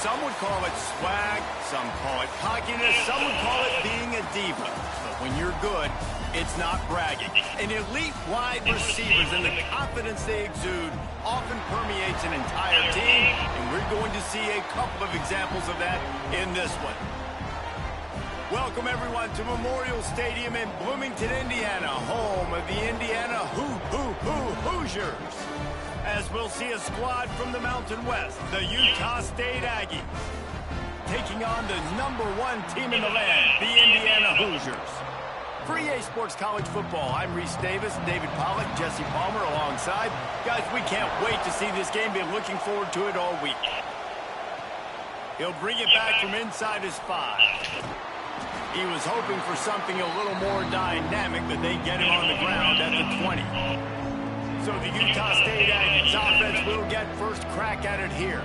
Some would call it swag, some call it cockiness, some would call it being a diva. But when you're good, it's not bragging. An elite wide receivers and the confidence they exude often permeates an entire team, and we're going to see a couple of examples of that in this one. Welcome, everyone, to Memorial Stadium in Bloomington, Indiana, home of the Indiana Hoosiers. As we'll see a squad from the Mountain West, the Utah State Aggies, taking on the #1 team in the land, the Indiana Hoosiers. For EA Sports College Football, I'm Reese Davis, David Pollack, Jesse Palmer alongside. Guys, we can't wait to see this game. Been looking forward to it all week. He'll bring it back from inside his 5. He was hoping for something a little more dynamic, but they get him on the ground at the 20. So the Utah State Aggies offense will get first crack at it here.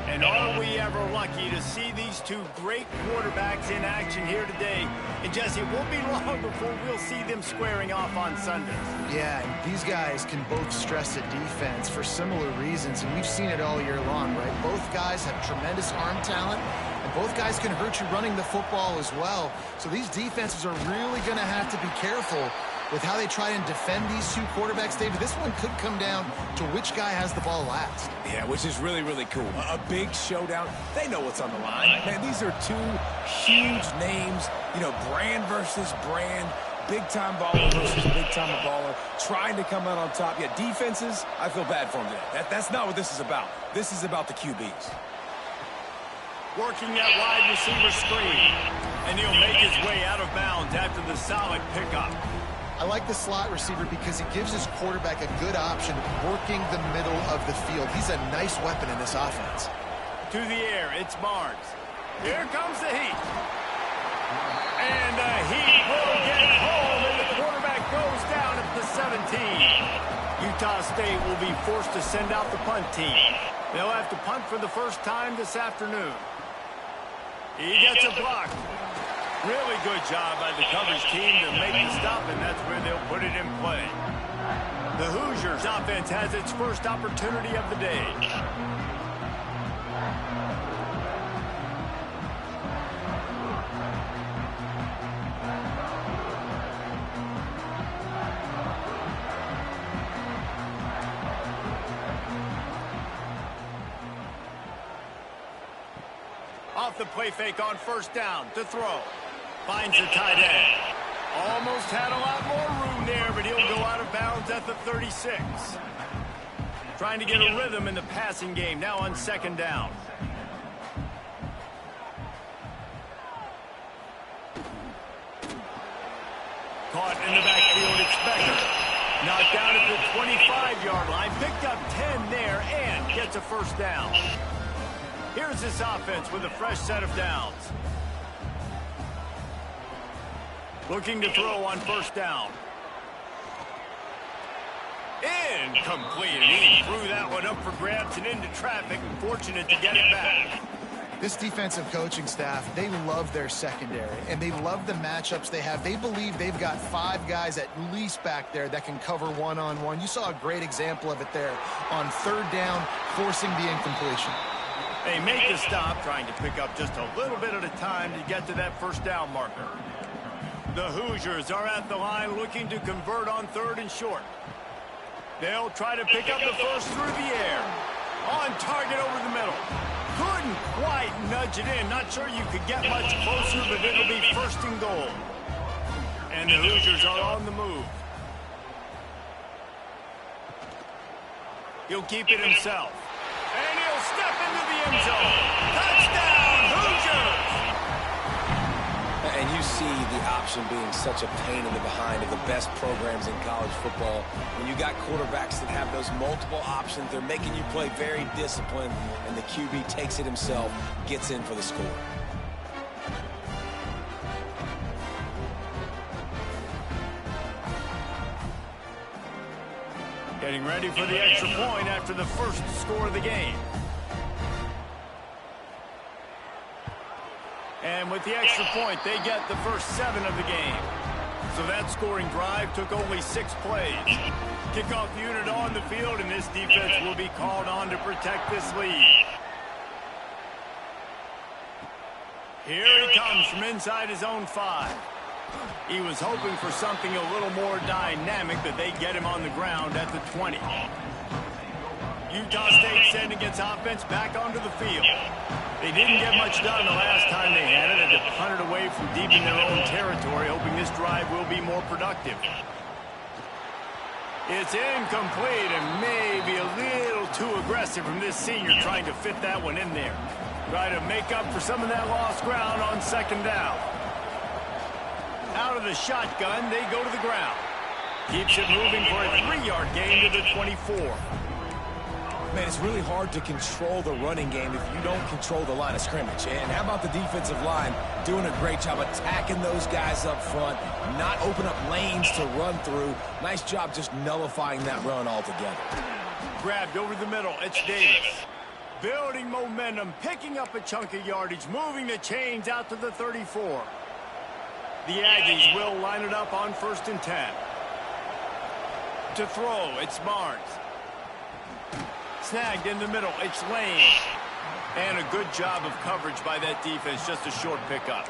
And are we ever lucky to see these two great quarterbacks in action here today? And Jesse, it won't be long before we'll see them squaring off on Sundays. Yeah, and these guys can both stress a defense for similar reasons, and we've seen it all year long, right? Both guys have tremendous arm talent, and both guys can hurt you running the football as well. So these defenses are really going to have to be careful with how they try and defend these two quarterbacks, David. This one could come down to which guy has the ball last. Yeah, which is really, really cool. A big showdown. They know what's on the line. Man, these are two huge names, you know, brand versus brand, big-time baller versus big-time baller, trying to come out on top. Yeah, defenses, I feel bad for them today. That's not what this is about. This is about the QBs. Working that wide receiver screen, and he'll make his way out of bounds after the solid pickup. I like the slot receiver because it gives his quarterback a good option working the middle of the field. He's a nice weapon in this offense. To the air, it's Barnes. Here comes the heat. And the heat will get home, and the quarterback goes down at the 17. Utah State will be forced to send out the punt team. They'll have to punt for the first time this afternoon. He gets a block. Really good job by the coverage team to make the stop, and that's where they'll put it in play. The Hoosiers offense has its first opportunity of the day. Off the play fake on first down to throw. Finds the tight end. Almost had a lot more room there, but he'll go out of bounds at the 36. Trying to get a rhythm in the passing game now on second down. Caught in the backfield, expected. Knocked down at the 25-yard line. Picked up 10 there and gets a first down. Here's this offense with a fresh set of downs. Looking to throw on first down. Incomplete. And he threw that one up for grabs and into traffic. Fortunate to get it back. This defensive coaching staff, they love their secondary, and they love the matchups they have. They believe they've got 5 guys at least back there that can cover one-on-one. You saw a great example of it there on third down, forcing the incompletion. They make the stop, trying to pick up just a little bit at a time to get to that first down marker. The Hoosiers are at the line looking to convert on third and short. They'll try to pick up the first through the air. On target over the middle. Couldn't quite nudge it in. Not sure you could get much closer, but it'll be first and goal. And the Hoosiers are on the move. He'll keep it himself. And he'll step into the end zone. Touchdown, Hoosiers! And you see the option being such a pain in the behind of the best programs in college football. When you got quarterbacks that have those multiple options, they're making you play very disciplined, and the QB takes it himself, gets in for the score. Getting ready for the extra point after the first score of the game. And with the extra point, they get the first 7 of the game. So that scoring drive took only 6 plays. Kickoff unit on the field, and this defense will be called on to protect this lead. Here he comes from inside his own 5. He was hoping for something a little more dynamic, but they get him on the ground at the 20. Utah State sending its offense back onto the field. They didn't get much done the last time they had it, and to punt it away from deep in their own territory, hoping this drive will be more productive. It's incomplete and maybe a little too aggressive from this senior trying to fit that one in there. Try to make up for some of that lost ground on second down. Out of the shotgun, they go to the ground. Keeps it moving for a 3-yard gain to the 24. Man, it's really hard to control the running game if you don't control the line of scrimmage. And how about the defensive line doing a great job attacking those guys up front, not open up lanes to run through. Nice job just nullifying that run altogether. Grabbed over the middle. It's Davis. Building momentum, picking up a chunk of yardage, moving the chains out to the 34. The Aggies will line it up on 1st and 10. To throw, it's Barnes. Snagged in the middle, it's Lane. And a good job of coverage by that defense, just a short pickup.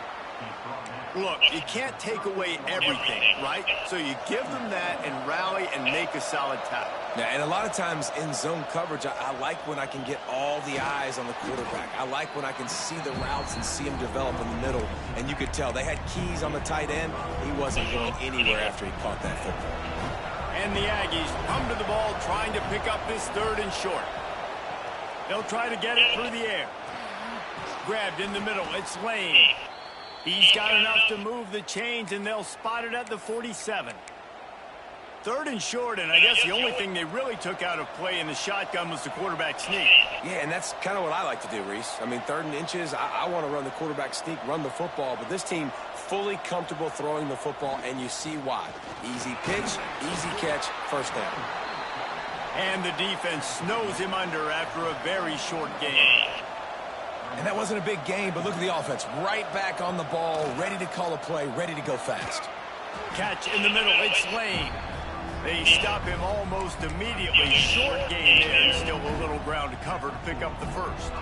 Look, you can't take away everything, right? So you give them that and rally and make a solid tackle. Yeah, and a lot of times in zone coverage, I like when I can get all the eyes on the quarterback. I like when I can see the routes and see him develop in the middle. And you could tell they had keys on the tight end. He wasn't going anywhere after he caught that football. And the Aggies come to the ball trying to pick up this 3rd and short. They'll try to get it through the air. Grabbed in the middle, it's Lane. He's got enough to move the chains, and they'll spot it at the 47. 3rd and short, and I guess the only thing they really took out of play in the shotgun was the quarterback sneak. Yeah, and that's kind of what I like to do, Reese. I mean, 3rd and inches, I want to run the quarterback sneak, run the football, but this team fully comfortable throwing the football, and you see why. Easy pitch, easy catch, 1st down. And the defense snows him under after a very short game. And that wasn't a big game, but look at the offense. Right back on the ball, ready to call a play, ready to go fast. Catch in the middle, it's Lane. They stop him almost immediately. Short game there, and still a little ground to cover to pick up the 1st.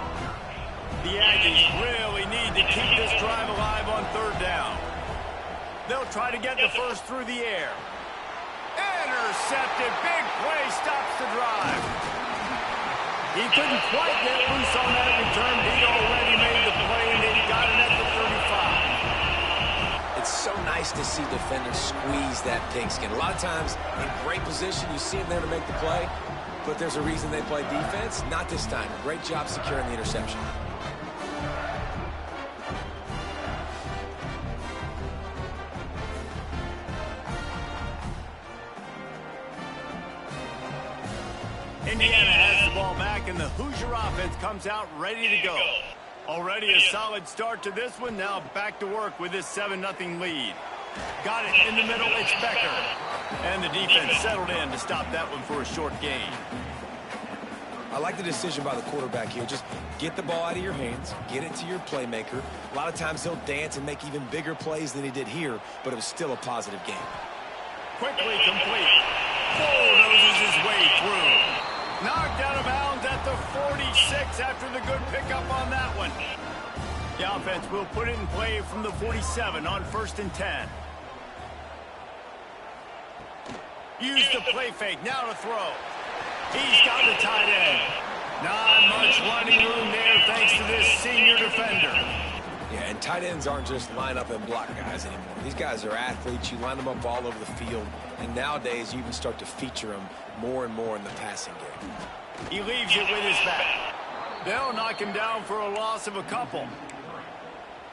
The Aggies really need to keep this drive alive on 3rd down. They'll try to get the 1st through the air. Intercepted. Big play stops the drive. He couldn't quite get loose on that return. He'd already made the play, and they got it at the 35. It's so nice to see defenders squeeze that pigskin. A lot of times, in great position, you see them there to make the play, but there's a reason they play defense. Not this time. Great job securing the interception. Indiana has the ball back, and the Hoosier offense comes out ready to go. Already a solid start to this one. Now back to work with this 7-0 lead. Got it in the middle. It's Becker. And the defense settled in to stop that one for a short gain. I like the decision by the quarterback here. Just get the ball out of your hands, get it to your playmaker. A lot of times he'll dance and make even bigger plays than he did here, but it was still a positive game. Quickly complete. Bulldozes his way through. Knocked out of bounds at the 46 after the good pickup on that one. The offense will put it in play from the 47 on 1st and 10. Use the play fake. Now to throw. He's got the tight end. Not much running room there thanks to this senior defender. Yeah, and tight ends aren't just line up and block guys anymore. These guys are athletes. You line them up all over the field. And nowadays, you even start to feature them more and more in the passing game. He leaves it with his back. They'll knock him down for a loss of a couple.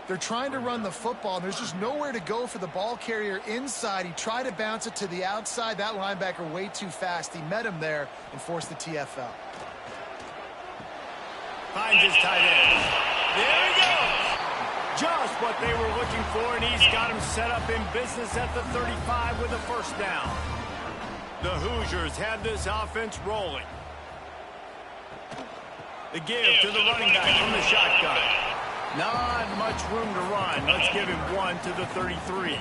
They're trying to run the football, and there's just nowhere to go for the ball carrier inside. He tried to bounce it to the outside. That linebacker way too fast. He met him there and forced the TFL. Finds his tight end. There he goes. Just what they were looking for, and he's got him set up in business at the 35 with a 1st down. The Hoosiers have this offense rolling. The give to the running back from the shotgun. Not much room to run. Let's give him one to the 33.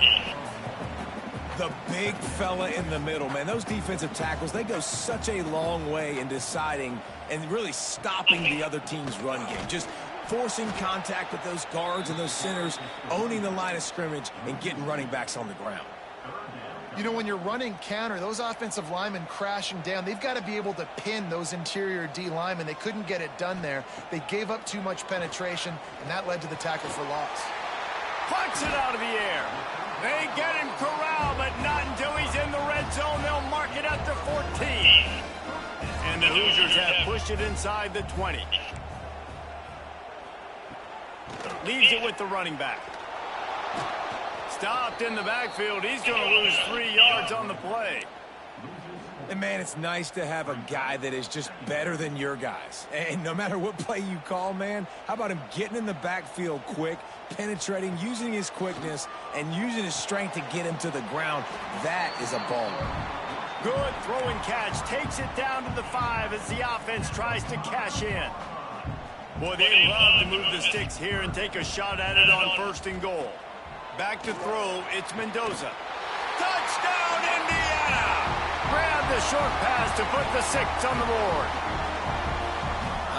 The big fella in the middle, man. Those defensive tackles, they go such a long way in deciding and really stopping the other team's run game. Just forcing contact with those guards and those centers, owning the line of scrimmage, and getting running backs on the ground. You know, when you're running counter, those offensive linemen crashing down, they've got to be able to pin those interior D linemen. They couldn't get it done there. They gave up too much penetration, and that led to the tackle for loss. Plucks it out of the air. They get him corralled, but not until he's in the red zone. They'll mark it at the 14. And the Hoosiers have pushed it inside the 20. Leaves it with the running back. Stopped in the backfield. He's going to lose 3 yards on the play. And, man, it's nice to have a guy that is just better than your guys. And no matter what play you call, man, how about him getting in the backfield quick, penetrating, using his quickness, and using his strength to get him to the ground? That is a baller. Good throw and catch. Takes it down to the 5 as the offense tries to cash in. Boy, they love to move the sticks here and take a shot at it on 1st and goal. Back to throw, it's Mendoza. Touchdown, Indiana! Grab the short pass to put the 6 on the board.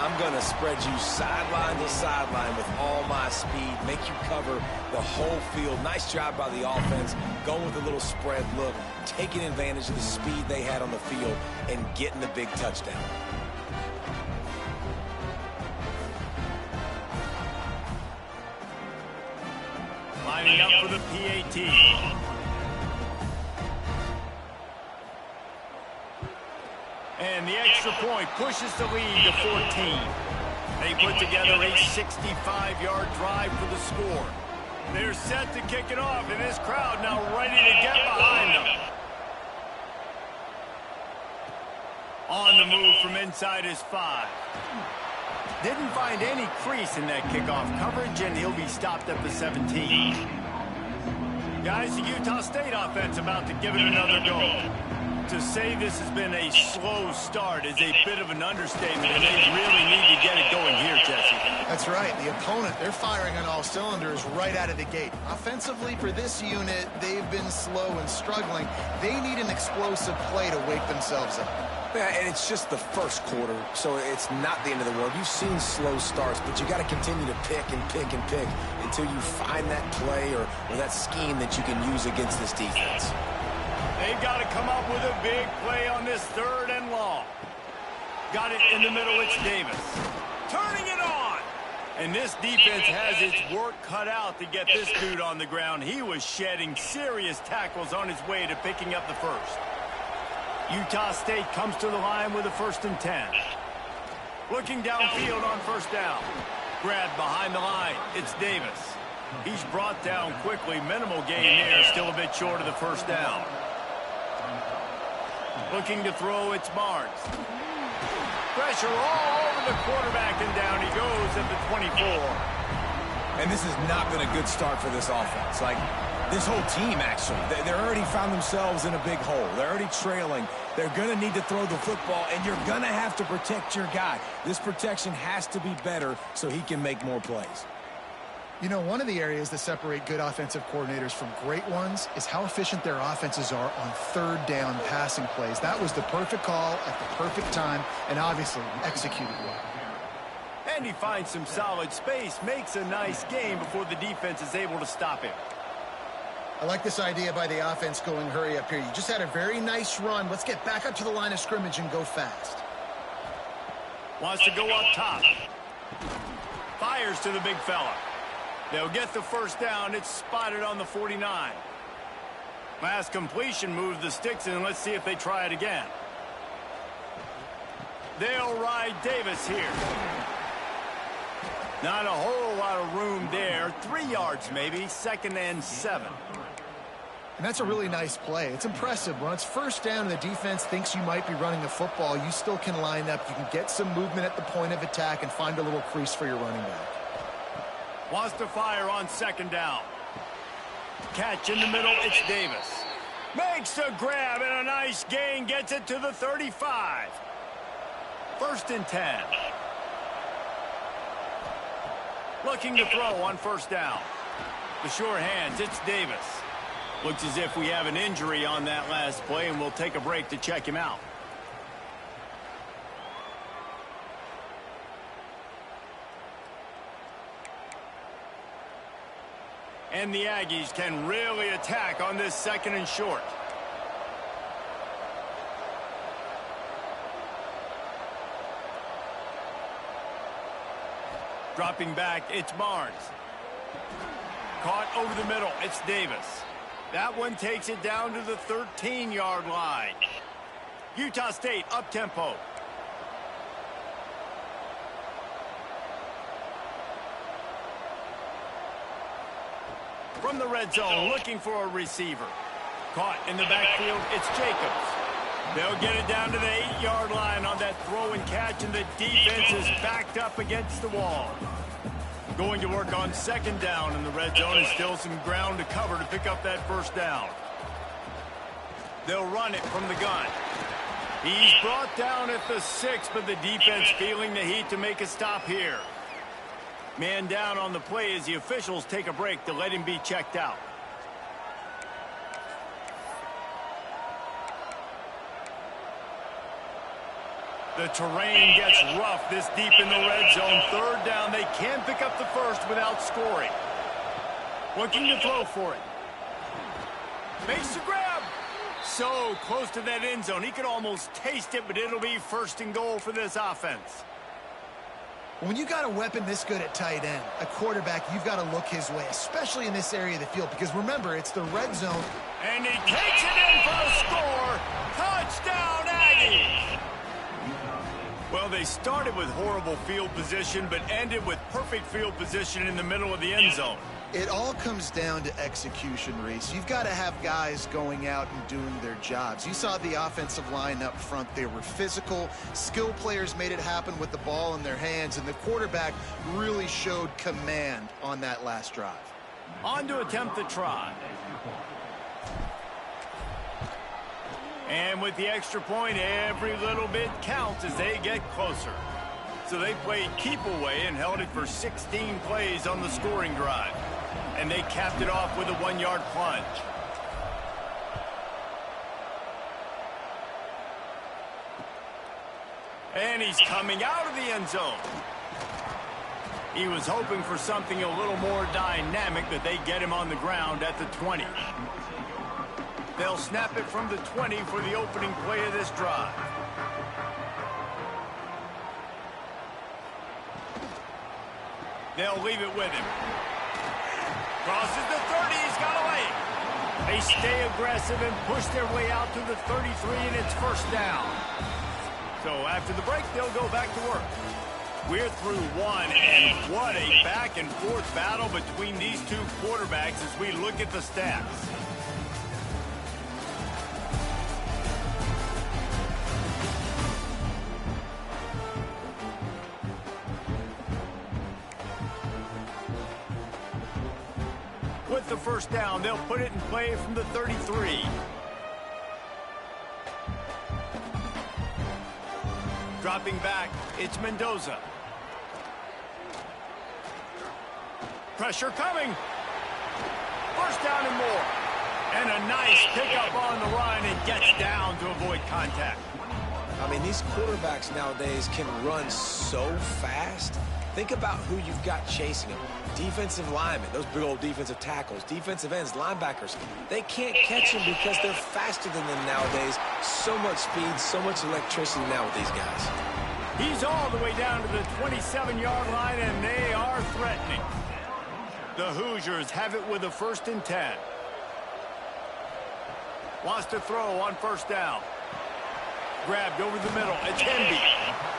I'm going to spread you sideline to sideline with all my speed, make you cover the whole field. Nice job by the offense, going with a little spread look, taking advantage of the speed they had on the field, and getting the big touchdown. Lining up for the PAT. And the extra point pushes the lead to 14. They put together a 65-yard drive for the score. They're set to kick it off, and this crowd now ready to get behind them. On the move from inside his 5. Didn't find any crease in that kickoff coverage, and he'll be stopped at the 17. Guys, the Utah State offense about to give it another go. To say this has been a slow start is a bit of an understatement, and they really need to get it going here, Jesse. That's right. The opponent, they're firing on all cylinders right out of the gate. Offensively, for this unit, they've been slow and struggling. They need an explosive play to wake themselves up. Yeah, and it's just the first quarter, so it's not the end of the world. You've seen slow starts, but you got to continue to pick and pick and pick until you find that play or that scheme that you can use against this defense. They've got to come up with a big play on this 3rd and long. Got it in the middle, it's Davis. Turning it on! And this defense has its work cut out to get this dude on the ground. He was shedding serious tackles on his way to picking up the 1st. Utah State comes to the line with a 1st and 10. Looking downfield on 1st down. Grabbed behind the line, it's Davis. He's brought down quickly. Minimal gain there, still a bit short of the 1st down. Looking to throw, it's Barnes. Pressure all over the quarterback, and down he goes at the 24. And this has not been a good start for this offense. Like, this whole team, actually. They're already found themselves in a big hole. They're already trailing. They're going to need to throw the football, and you're going to have to protect your guy. This protection has to be better so he can make more plays. You know, one of the areas that separate good offensive coordinators from great ones is how efficient their offenses are on 3rd down passing plays. That was the perfect call at the perfect time, and obviously executed well. And he finds some solid space, makes a nice game before the defense is able to stop him. I like this idea by the offense going hurry up here. You just had a very nice run. Let's get back up to the line of scrimmage and go fast. Wants to go up top. Fires to the big fella. They'll get the 1st down. It's spotted on the 49. Last completion moves the sticks in. Let's see if they try it again. They'll ride Davis here. Not a whole lot of room there. 3 yards maybe. 2nd and 7. And that's a really nice play. It's impressive. When it's 1st down and the defense thinks you might be running the football, you still can line up. You can get some movement at the point of attack and find a little crease for your running back. Wants to fire on 2nd down. Catch in the middle, it's Davis. Makes a grab and a nice gain, gets it to the 35. 1st and 10. Looking to throw on 1st down. The sure hands, it's Davis. Looks as if we have an injury on that last play, and we'll take a break to check him out. And the Aggies can really attack on this 2nd and short. Dropping back, it's Barnes. Caught over the middle, it's Davis. That one takes it down to the 13-yard line. Utah State up-tempo. From the red zone, looking for a receiver. Caught in the backfield, it's Jacobs. They'll get it down to the 8-yard line on that throw and catch, and the defense is backed up against the wall. Going to work on 2nd down in the red zone, and still some ground to cover to pick up that 1st down. They'll run it from the gun. He's brought down at the 6, but the defense feeling the heat to make a stop here. Man down on the play as the officials take a break to let him be checked out. The terrain gets rough this deep in the red zone. 3rd down, they can pick up the 1st without scoring. Looking to throw for it. Makes the grab. So close to that end zone. He could almost taste it, but it'll be 1st and goal for this offense. When you got a weapon this good at tight end, a quarterback, you've got to look his way, especially in this area of the field, because remember, it's the red zone. And he takes it in for the score. Touchdown, Aggies! Well, they started with horrible field position, but ended with perfect field position in the middle of the end zone. It all comes down to execution, Reese. You've got to have guys going out and doing their jobs. You saw the offensive line up front. They were physical. Skill players made it happen with the ball in their hands, and the quarterback really showed command on that last drive. On to attempt the try. And with the extra point, every little bit counts as they get closer. So they played keep away and held it for 16 plays on the scoring drive. And they capped it off with a 1-yard plunge. And he's coming out of the end zone. He was hoping for something a little more dynamic, but they get him on the ground at the 20. They'll snap it from the 20 for the opening play of this drive. They'll leave it with him. Crosses the 30, he's got away. They stay aggressive and push their way out to the 33, and it's 1st down. So after the break, they'll go back to work. We're through 1, and what a back-and-forth battle between these two quarterbacks as we look at the stats. With the 1st down, they'll put it in play from the 33. Dropping back, it's Mendoza. Pressure coming. 1st down and more. And a nice pickup on the run and gets down to avoid contact. I mean, these quarterbacks nowadays can run so fast. Think about who you've got chasing them. Defensive linemen, those big old defensive tackles, defensive ends, linebackers. They can't catch them because they're faster than them nowadays. So much speed, so much electricity now with these guys. He's all the way down to the 27-yard line, and they are threatening. The Hoosiers have it with a 1st and 10. Wants to throw on 1st down. Grabbed over the middle. It's Henby.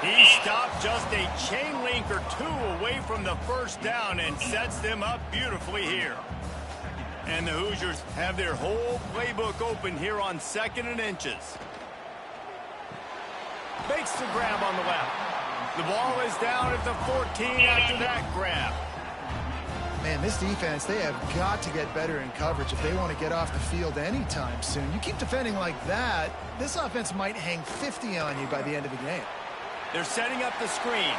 He stopped just a chain link or 2 away from the 1st down and sets them up beautifully here. And the Hoosiers have their whole playbook open here on 2nd and inches. Makes the grab on the left. The ball is down at the 14 after that grab. Man, this defense, they have got to get better in coverage if they want to get off the field anytime soon. You keep defending like that, this offense might hang 50 on you by the end of the game. They're setting up the screen.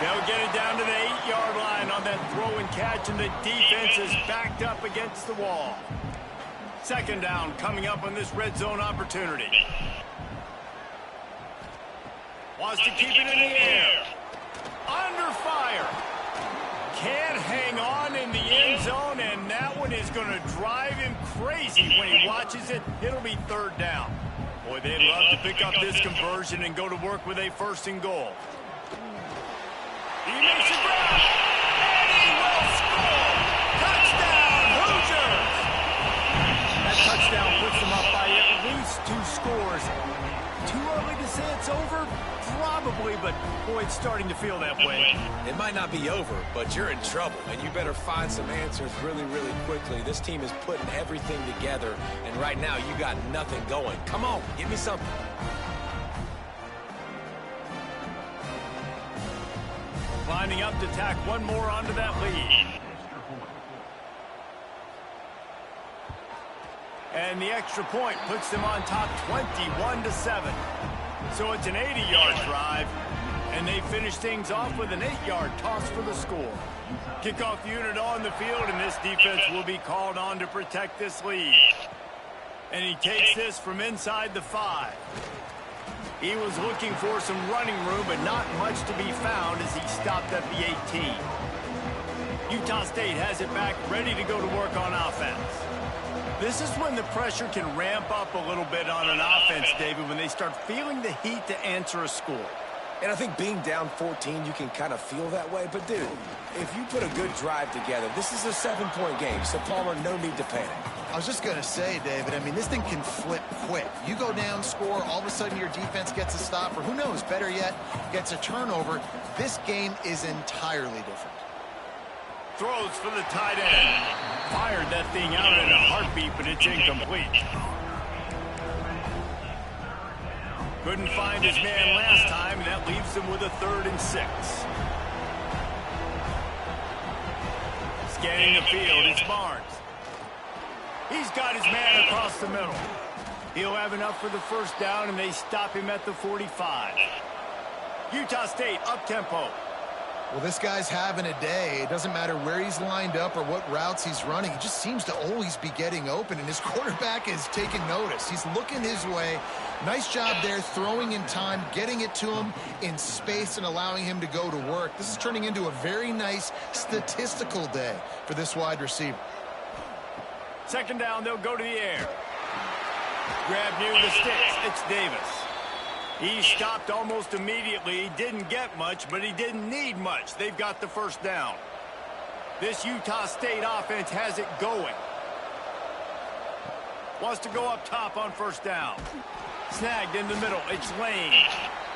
They'll get it down to the 8-yard line on that throw and catch, and the defense is backed up against the wall. 2nd down coming up on this red zone opportunity. Wants to keep it in the air. Under fire. Can't hang on in the end zone, and going to drive him crazy when he watches it. It'll be third down. Boy, they'd love to pick up this conversion and go to work with a 1st and goal. He makes a grab, and he will score! Touchdown, Hoosiers! That touchdown puts them up by at least 2 scores. Too early to say it's over? Probably, but boy, it's starting to feel that way. It might not be over, but you're in trouble, and you better find some answers really, really quickly. This team is putting everything together, and right now you got nothing going. Come on, give me something. Lining up to tack one more onto that lead. And the extra point puts them on top 21-7. So it's an 80-yard drive, and they finish things off with an 8-yard toss for the score. Kickoff unit on the field, and this defense will be called on to protect this lead. And he takes this from inside the 5. He was looking for some running room, but not much to be found as he stopped at the 18. Utah State has it back, ready to go to work on offense. This is when the pressure can ramp up a little bit on an offense, David, when they start feeling the heat to answer a score. And I think being down 14, you can kind of feel that way. But, dude, if you put a good drive together, this is a 7-point game, so Palmer, no need to panic. I was just going to say, David, I mean, this thing can flip quick. You go down, score, all of a sudden your defense gets a stop, or who knows, better yet, gets a turnover. This game is entirely different. Throws for the tight end. Fired that thing out in a heartbeat, but it's incomplete. Couldn't find his man last time, and that leaves him with a 3rd and 6. Scanning the field, it's Barnes. He's got his man across the middle. He'll have enough for the 1st down, and they stop him at the 45. Utah State up-tempo. Well, this guy's having a day. It doesn't matter where he's lined up or what routes he's running. He just seems to always be getting open, and his quarterback is taking notice. He's looking his way. Nice job there, throwing in time, getting it to him in space and allowing him to go to work. This is turning into a very nice statistical day for this wide receiver. 2nd down, they'll go to the air. Grab near the sticks. It's Davis. He stopped almost immediately. He didn't get much, but he didn't need much. They've got the 1st down. This Utah State offense has it going. Wants to go up top on 1st down. Snagged in the middle. It's Lane.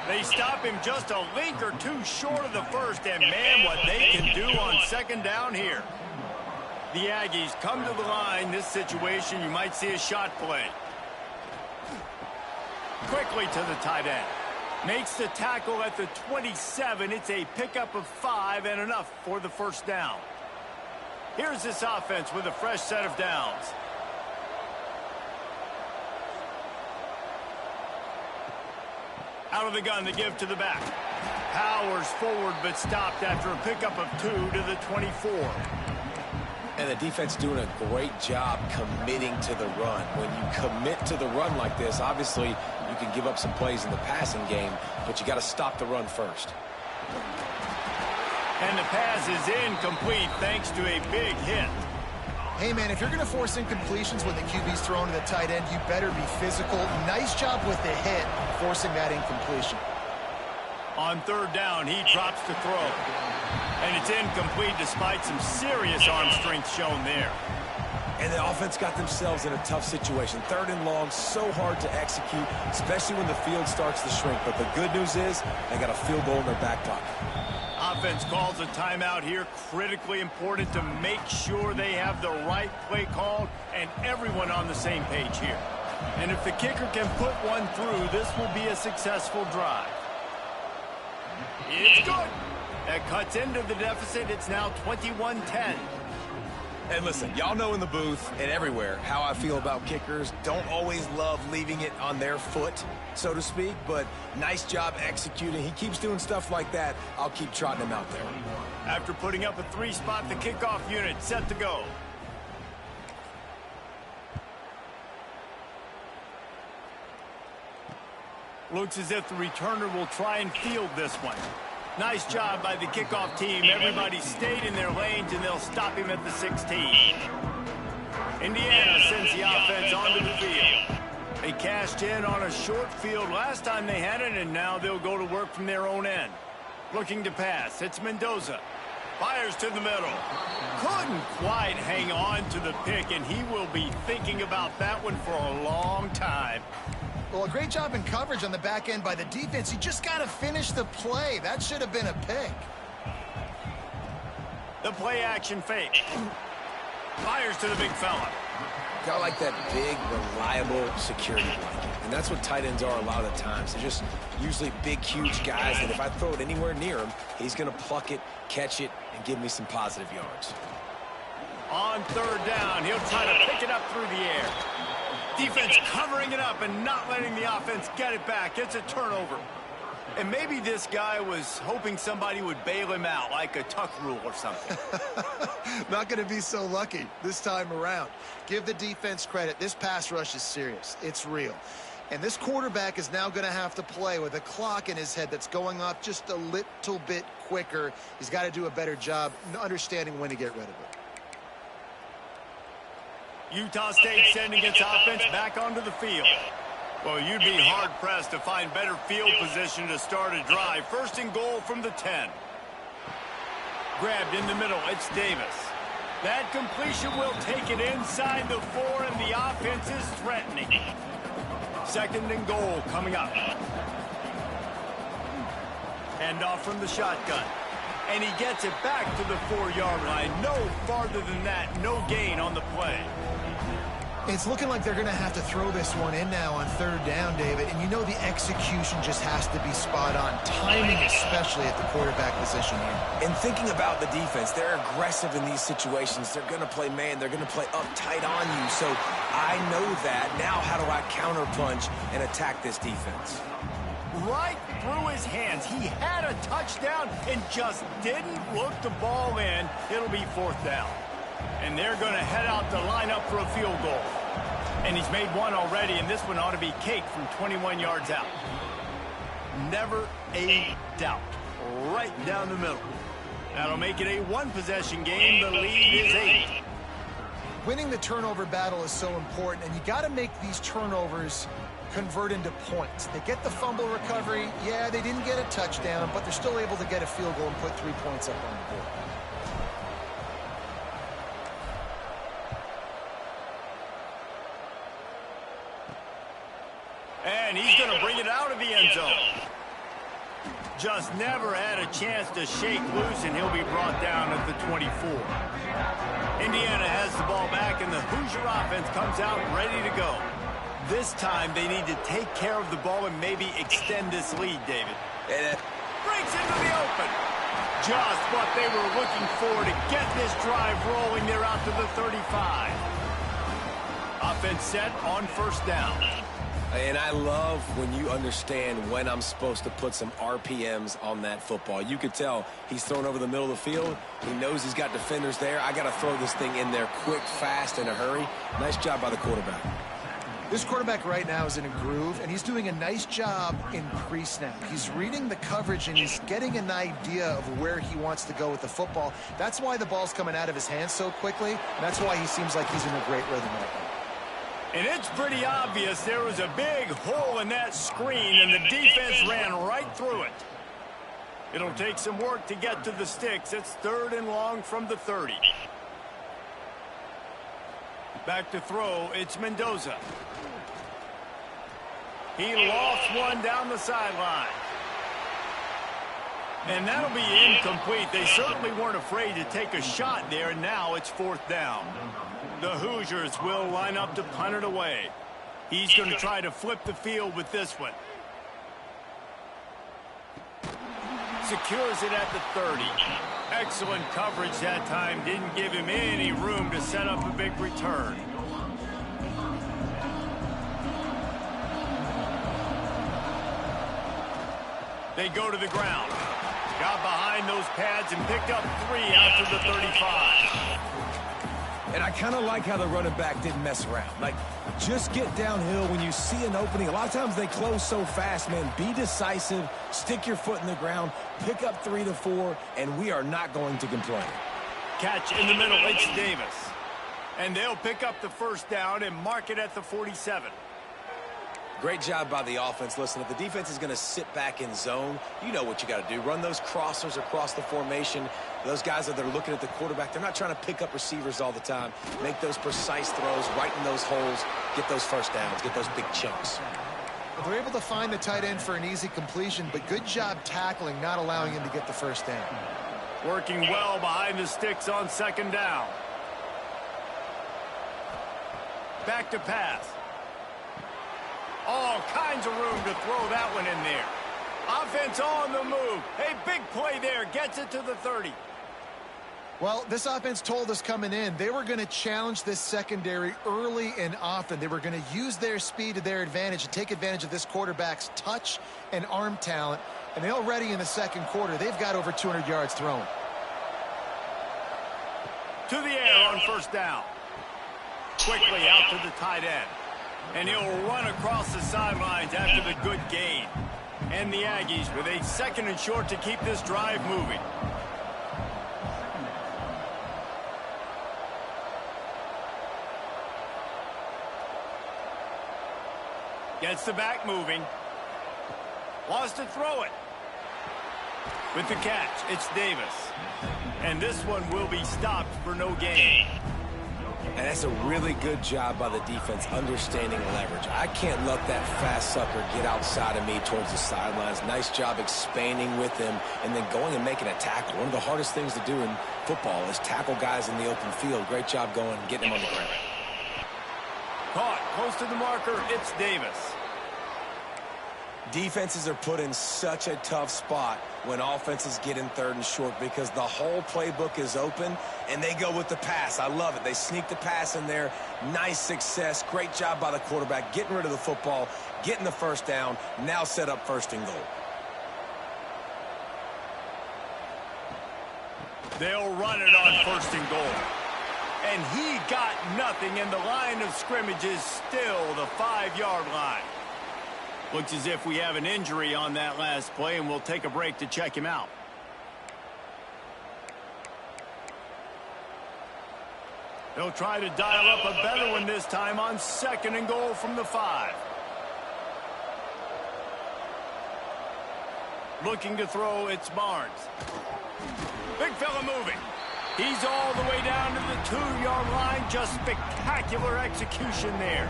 They stop him just a link or 2 short of the 1st, and man, what they can do on 2nd down here. The Aggies come to the line. This situation, you might see a shot play. Quickly to the tight end. Makes the tackle at the 27. It's a pickup of 5 and enough for the 1st down. Here's this offense with a fresh set of downs. Out of the gun to give to the back. Powers forward but stopped after a pickup of 2 to the 24. And the defense doing a great job committing to the run. When you commit to the run like this, obviously you can give up some plays in the passing game, but you got to stop the run first. And the pass is incomplete thanks to a big hit. Hey, man, if you're going to force incompletions when the QB's thrown to the tight end, you better be physical. Nice job with the hit, forcing that incompletion. On 3rd down, he drops to throw. And it's incomplete despite some serious arm strength shown there. And the offense got themselves in a tough situation. 3rd and long, so hard to execute, especially when the field starts to shrink. But the good news is they got a field goal in their back pocket. Offense calls a timeout here. Critically important to make sure they have the right play called and everyone on the same page here. And if the kicker can put one through, this will be a successful drive. It's good. That cuts into the deficit. It's now 21-10. And listen, y'all know in the booth and everywhere how I feel about kickers. Don't always love leaving it on their foot, so to speak, but nice job executing. He keeps doing stuff like that. I'll keep trotting him out there. After putting up a 3-spot, the kickoff unit set to go. Looks as if the returner will try and field this one. Nice job by the kickoff team. Everybody stayed in their lanes, and they'll stop him at the 16. Indiana sends the offense onto the field. They cashed in on a short field last time they had it, and now they'll go to work from their own end. Looking to pass. It's Mendoza. Fires to the middle. Couldn't quite hang on to the pick, and he will be thinking about that one for a long time. Well, a great job in coverage on the back end by the defense. You just got to finish the play. That should have been a pick. The play action fake. Fires to the big fella. Got like that big, reliable security blanket. And that's what tight ends are a lot of the times. They're just usually big, huge guys that if I throw it anywhere near him, he's going to pluck it, catch it, and give me some positive yards. On third down, he'll try to pick it up through the air. Defense covering it up and not letting the offense get it back. It's a turnover. And maybe this guy was hoping somebody would bail him out, like a tuck rule or something. Not going to be so lucky this time around. Give the defense credit. This pass rush is serious. It's real. And this quarterback is now going to have to play with a clock in his head that's going up just a little bit quicker. He's got to do a better job understanding when to get rid of it. Utah State sending its offense back onto the field. Well, you'd be hard-pressed to find better field position to start a drive. First and goal from the 10. Grabbed in the middle. It's Davis. That completion will take it inside the 4, and the offense is threatening. Second and goal coming up. Handoff from the shotgun. And he gets it back to the 4-yard line. No farther than that. No gain on the play. It's looking like they're going to have to throw this one in now on third down, David. And you know the execution just has to be spot on. Timing, especially at the quarterback position here. And thinking about the defense, they're aggressive in these situations. They're going to play man. They're going to play up tight on you. So I know that. Now how do I counterpunch and attack this defense? Right through his hands. He had a touchdown and just didn't look the ball in. It'll be fourth down. And they're going to head out to line up for a field goal. And he's made one already, and this one ought to be cake from 21 yards out. Never a doubt. Right down the middle. That'll make it a one-possession game. The lead is 8. Winning the turnover battle is so important, and you got to make these turnovers convert into points. They get the fumble recovery. Yeah, they didn't get a touchdown, but they're still able to get a field goal and put 3 points up on the board. And he's going to bring it out of the end zone. Just never had a chance to shake loose, and he'll be brought down at the 24. Indiana has the ball back, and the Hoosier offense comes out ready to go. This time, they need to take care of the ball and maybe extend this lead, David. Breaks into the open. Just what they were looking for to get this drive rolling. They're out to the 35. Offense set on first down. And I love when you understand when I'm supposed to put some RPMs on that football. You could tell he's thrown over the middle of the field. He knows he's got defenders there. I got to throw this thing in there quick, fast, in a hurry. Nice job by the quarterback. This quarterback right now is in a groove, and he's doing a nice job in pre-snap. He's reading the coverage, and he's getting an idea of where he wants to go with the football. That's why the ball's coming out of his hands so quickly, and that's why he seems like he's in a great rhythm right now. And it's pretty obvious there was a big hole in that screen, and the defense ran right through it. It'll take some work to get to the sticks. It's third and long from the 30. Back to throw, it's Mendoza. He lost one down the sideline. And that'll be incomplete. They certainly weren't afraid to take a shot there, and now it's fourth down. The Hoosiers will line up to punt it away. He's going to try to flip the field with this one. Secures it at the 30. Excellent coverage that time. Didn't give him any room to set up a big return. They go to the ground. Got behind those pads and picked up 3 out to the 35. And I kind of like how the running back didn't mess around. Like, just get downhill when you see an opening. A lot of times they close so fast, man. Be decisive, stick your foot in the ground, pick up 3 to 4, and we are not going to complain. Catch in the middle, it's Davis. And they'll pick up the first down and mark it at the 47. Great job by the offense. Listen, if the defense is going to sit back in zone, you know what you got to do. Run those crossers across the formation. Those guys that are looking at the quarterback, they're not trying to pick up receivers all the time. Make those precise throws, right in those holes, get those first downs, get those big chunks. They're able to find the tight end for an easy completion, but good job tackling, not allowing him to get the first down. Working well behind the sticks on second down. Back to pass. All kinds of room to throw that one in there. Offense on the move. Hey, big play there. Gets it to the 30. Well, this offense told us coming in they were going to challenge this secondary early and often. They were going to use their speed to their advantage and take advantage of this quarterback's touch and arm talent. And already in the second quarter, they've got over 200 yards thrown. To the air on first down. Quickly out to the tight end. And he'll run across the sidelines after the good gain. And the Aggies with a second and short to keep this drive moving. Gets the back moving. Wants to throw it. With the catch, it's Davis. And this one will be stopped for no gain. And that's a really good job by the defense understanding leverage. I can't let that fast sucker get outside of me towards the sidelines. Nice job expanding with him and then going and making a tackle. One of the hardest things to do in football is tackle guys in the open field. Great job going and getting him on the ground. Caught close to the marker. It's Davis. Defenses are put in such a tough spot when offenses get in third and short because the whole playbook is open and they go with the pass. I love it. They sneak the pass in there. Nice success. Great job by the quarterback getting rid of the football, getting the first down, now set up first and goal. They'll run it on first and goal. And he got nothing, and the line of scrimmage is still the 5-yard line. Looks as if we have an injury on that last play, and we'll take a break to check him out. He'll try to dial up a better one this time on second and goal from the 5. Looking to throw, it's Barnes. Big fella moving. He's all the way down to the 2-yard line. Just spectacular execution there.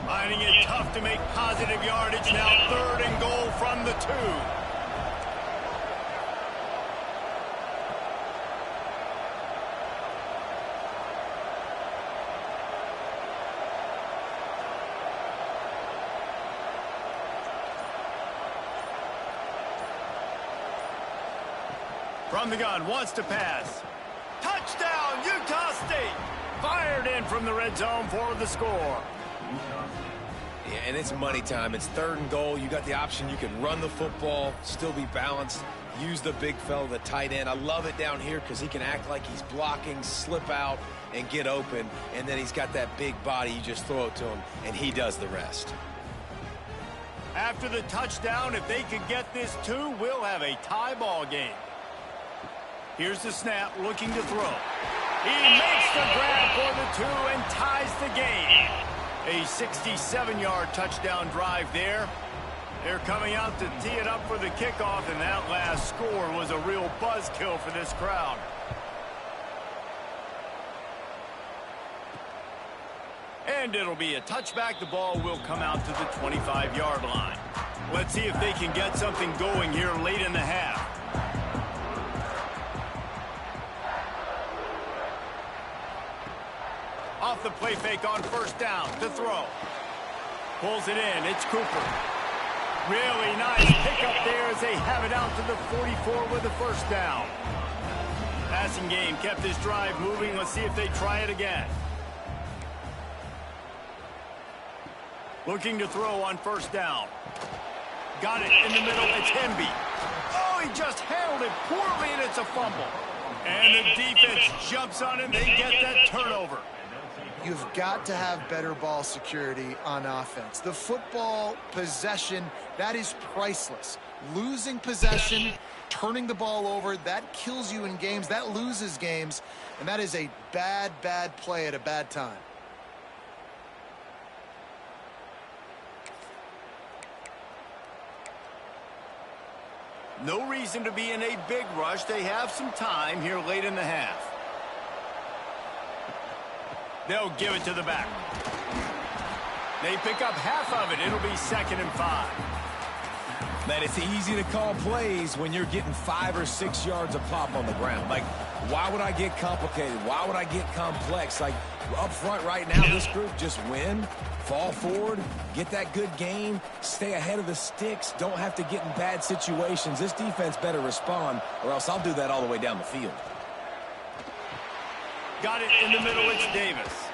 Finding it tough to make positive yardage. Now third and goal from the 2. From the gun, wants to pass. Touchdown, Utah State! Fired in from the red zone for the score. Yeah, and it's money time. It's third and goal. You got the option. You can run the football, still be balanced, use the big fella, the tight end. I love it down here because he can act like he's blocking, slip out, and get open. And then he's got that big body. You just throw it to him, and he does the rest. After the touchdown, if they could get this 2, we'll have a tie ball game. Here's the snap, looking to throw. He makes the grab for the 2 and ties the game. A 67-yard touchdown drive there. They're coming out to tee it up for the kickoff, and that last score was a real buzzkill for this crowd. And it'll be a touchback. The ball will come out to the 25-yard line. Let's see if they can get something going here late in the half. Off the play fake on first down to throw. Pulls it in. It's Cooper. Really nice pickup there as they have it out to the 44 with the first down. Passing game kept this drive moving. Let's see if they try it again. Looking to throw on first down. Got it in the middle. It's Hemby. Oh, he just handled it poorly, and it's a fumble. And the defense jumps on him. They get that turnover. You've got to have better ball security on offense. The football possession, that is priceless. Losing possession, turning the ball over, that kills you in games, that loses games, and that is a bad, bad play at a bad time. No reason to be in a big rush. They have some time here late in the half. They'll give it to the back. They pick up half of it. It'll be 2nd and 5. Man, it's easy to call plays when you're getting 5 or 6 yards a pop on the ground. Like, why would I get complicated? Why would I get complex? Like, up front right now, this group just win, fall forward, get that good game, stay ahead of the sticks, don't have to get in bad situations. This defense better respond, or else I'll do that all the way down the field. Got it in the middle. It's Davis.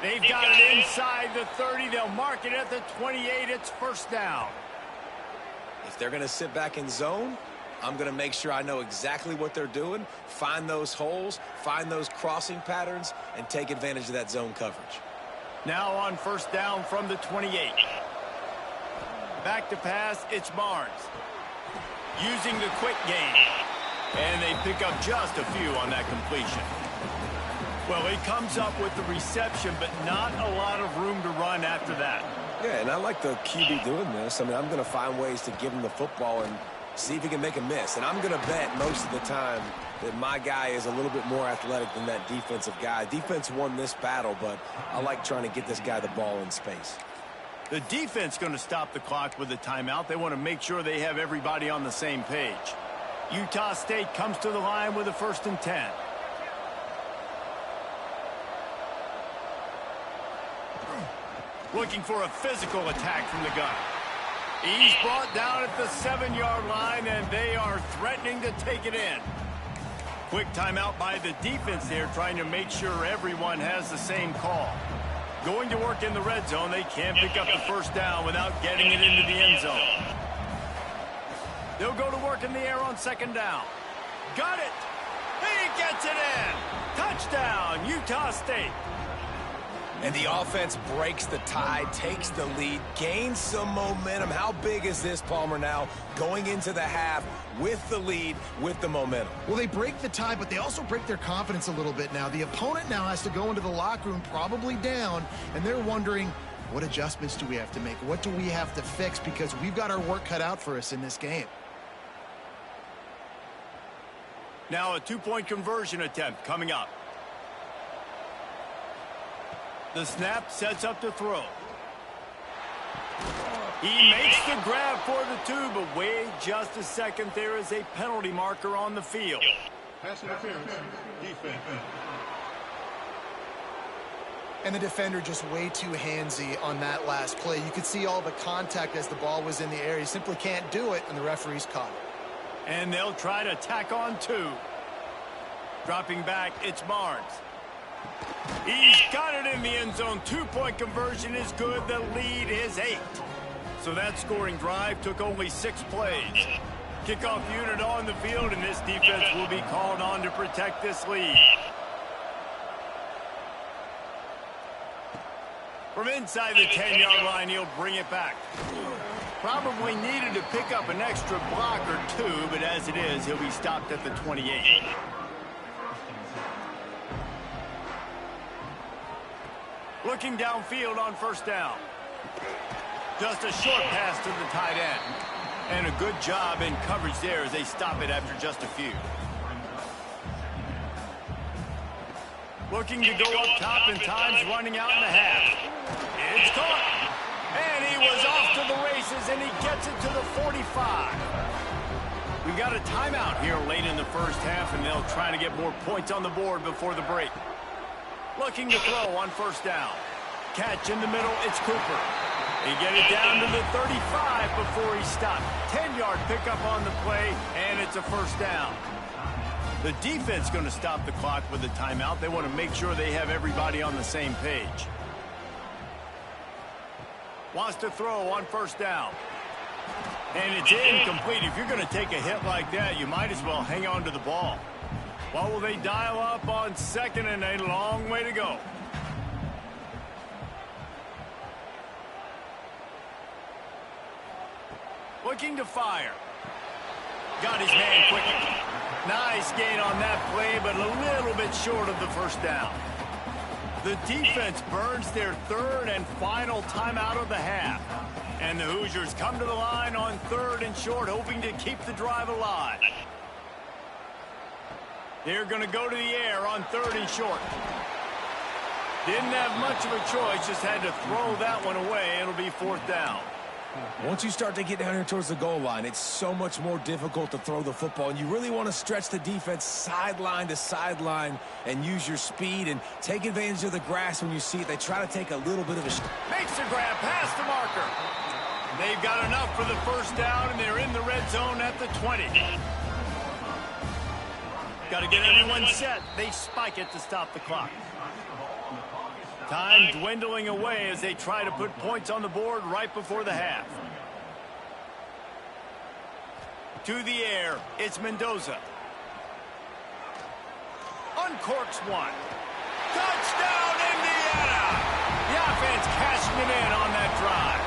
They've got it inside the 30. They'll mark it at the 28. It's 1st down. If they're going to sit back in zone, I'm going to make sure I know exactly what they're doing, find those holes, find those crossing patterns, and take advantage of that zone coverage. Now on 1st down from the 28. Back to pass. It's Barnes. Using the quick game. And they pick up just a few on that completion. Well, he comes up with the reception, but not a lot of room to run after that. Yeah, and I like the QB doing this. I mean, I'm going to find ways to give him the football and see if he can make a miss. And I'm going to bet most of the time that my guy is a little bit more athletic than that defensive guy. Defense won this battle, but I like trying to get this guy the ball in space. The defense going to stop the clock with a timeout. They want to make sure they have everybody on the same page. Utah State comes to the line with a 1st and 10. Looking for a physical attack from the gun. He's brought down at the 7-yard line, and they are threatening to take it in. Quick timeout by the defense there, trying to make sure everyone has the same call. Going to work in the red zone. They can't pick up the 1st down without getting it into the end zone. They'll go to work in the air on 2nd down. Got it. He gets it in. Touchdown, Utah State. And the offense breaks the tie, takes the lead, gains some momentum. How big is this, Palmer, now going into the half with the lead, with the momentum? Well, they break the tie, but they also break their confidence a little bit now. The opponent now has to go into the locker room probably down, and they're wondering, what adjustments do we have to make? What do we have to fix? Because we've got our work cut out for us in this game. Now a 2-point conversion attempt coming up. The snap sets up to throw. He makes the grab for the 2, but wait just a second. There is a penalty marker on the field. Pass interference, defense. And the defender just way too handsy on that last play. You could see all the contact as the ball was in the air. He simply can't do it, and the referee's caught it. And they'll try to tack on 2. Dropping back, it's Barnes. He's got it in the end zone. 2-point conversion is good. The lead is 8. So that scoring drive took only 6 plays. Kickoff unit on the field, and this defense will be called on to protect this lead. From inside the 10-yard line, he'll bring it back. Probably needed to pick up an extra block or 2, but as it is, he'll be stopped at the 28. Looking downfield on 1st down. Just a short pass to the tight end. And a good job in coverage there as they stop it after just a few. Looking to go up top, and time's running out in the half. It's caught. And he was off to the races, and he gets it to the 45. We've got a timeout here late in the 1st half, and they'll try to get more points on the board before the break. Looking to throw on 1st down. Catch in the middle, it's Cooper. He get it down to the 35 before he stopped. 10-yard pickup on the play, and it's a 1st down. The defense going to stop the clock with a timeout. They want to make sure they have everybody on the same page. Wants to throw on 1st down. And it's incomplete. If you're going to take a hit like that, you might as well hang on to the ball. What will they dial up on 2nd, and a long way to go? looking to fire. Got his man quickly. Nice gain on that play, but a little bit short of the first down. The defense burns their third and final timeout of the half. And the Hoosiers come to the line on 3rd and short, hoping to keep the drive alive. They're going to go to the air on 3rd and short. Didn't have much of a choice, just had to throw that one away. It'll be 4th down. Once you start to get down here towards the goal line, it's so much more difficult to throw the football, and you really want to stretch the defense sideline to sideline and use your speed and take advantage of the grass when you see it. They try to take a little bit of a... Makes the grab past the marker. They've got enough for the first down, and they're in the red zone at the 20. Got to get everyone set. They spike it to stop the clock. Time dwindling away as they try to put points on the board right before the half. To the air, it's Mendoza. Uncorks one. Touchdown, Indiana! The offense cashing it in on that drive.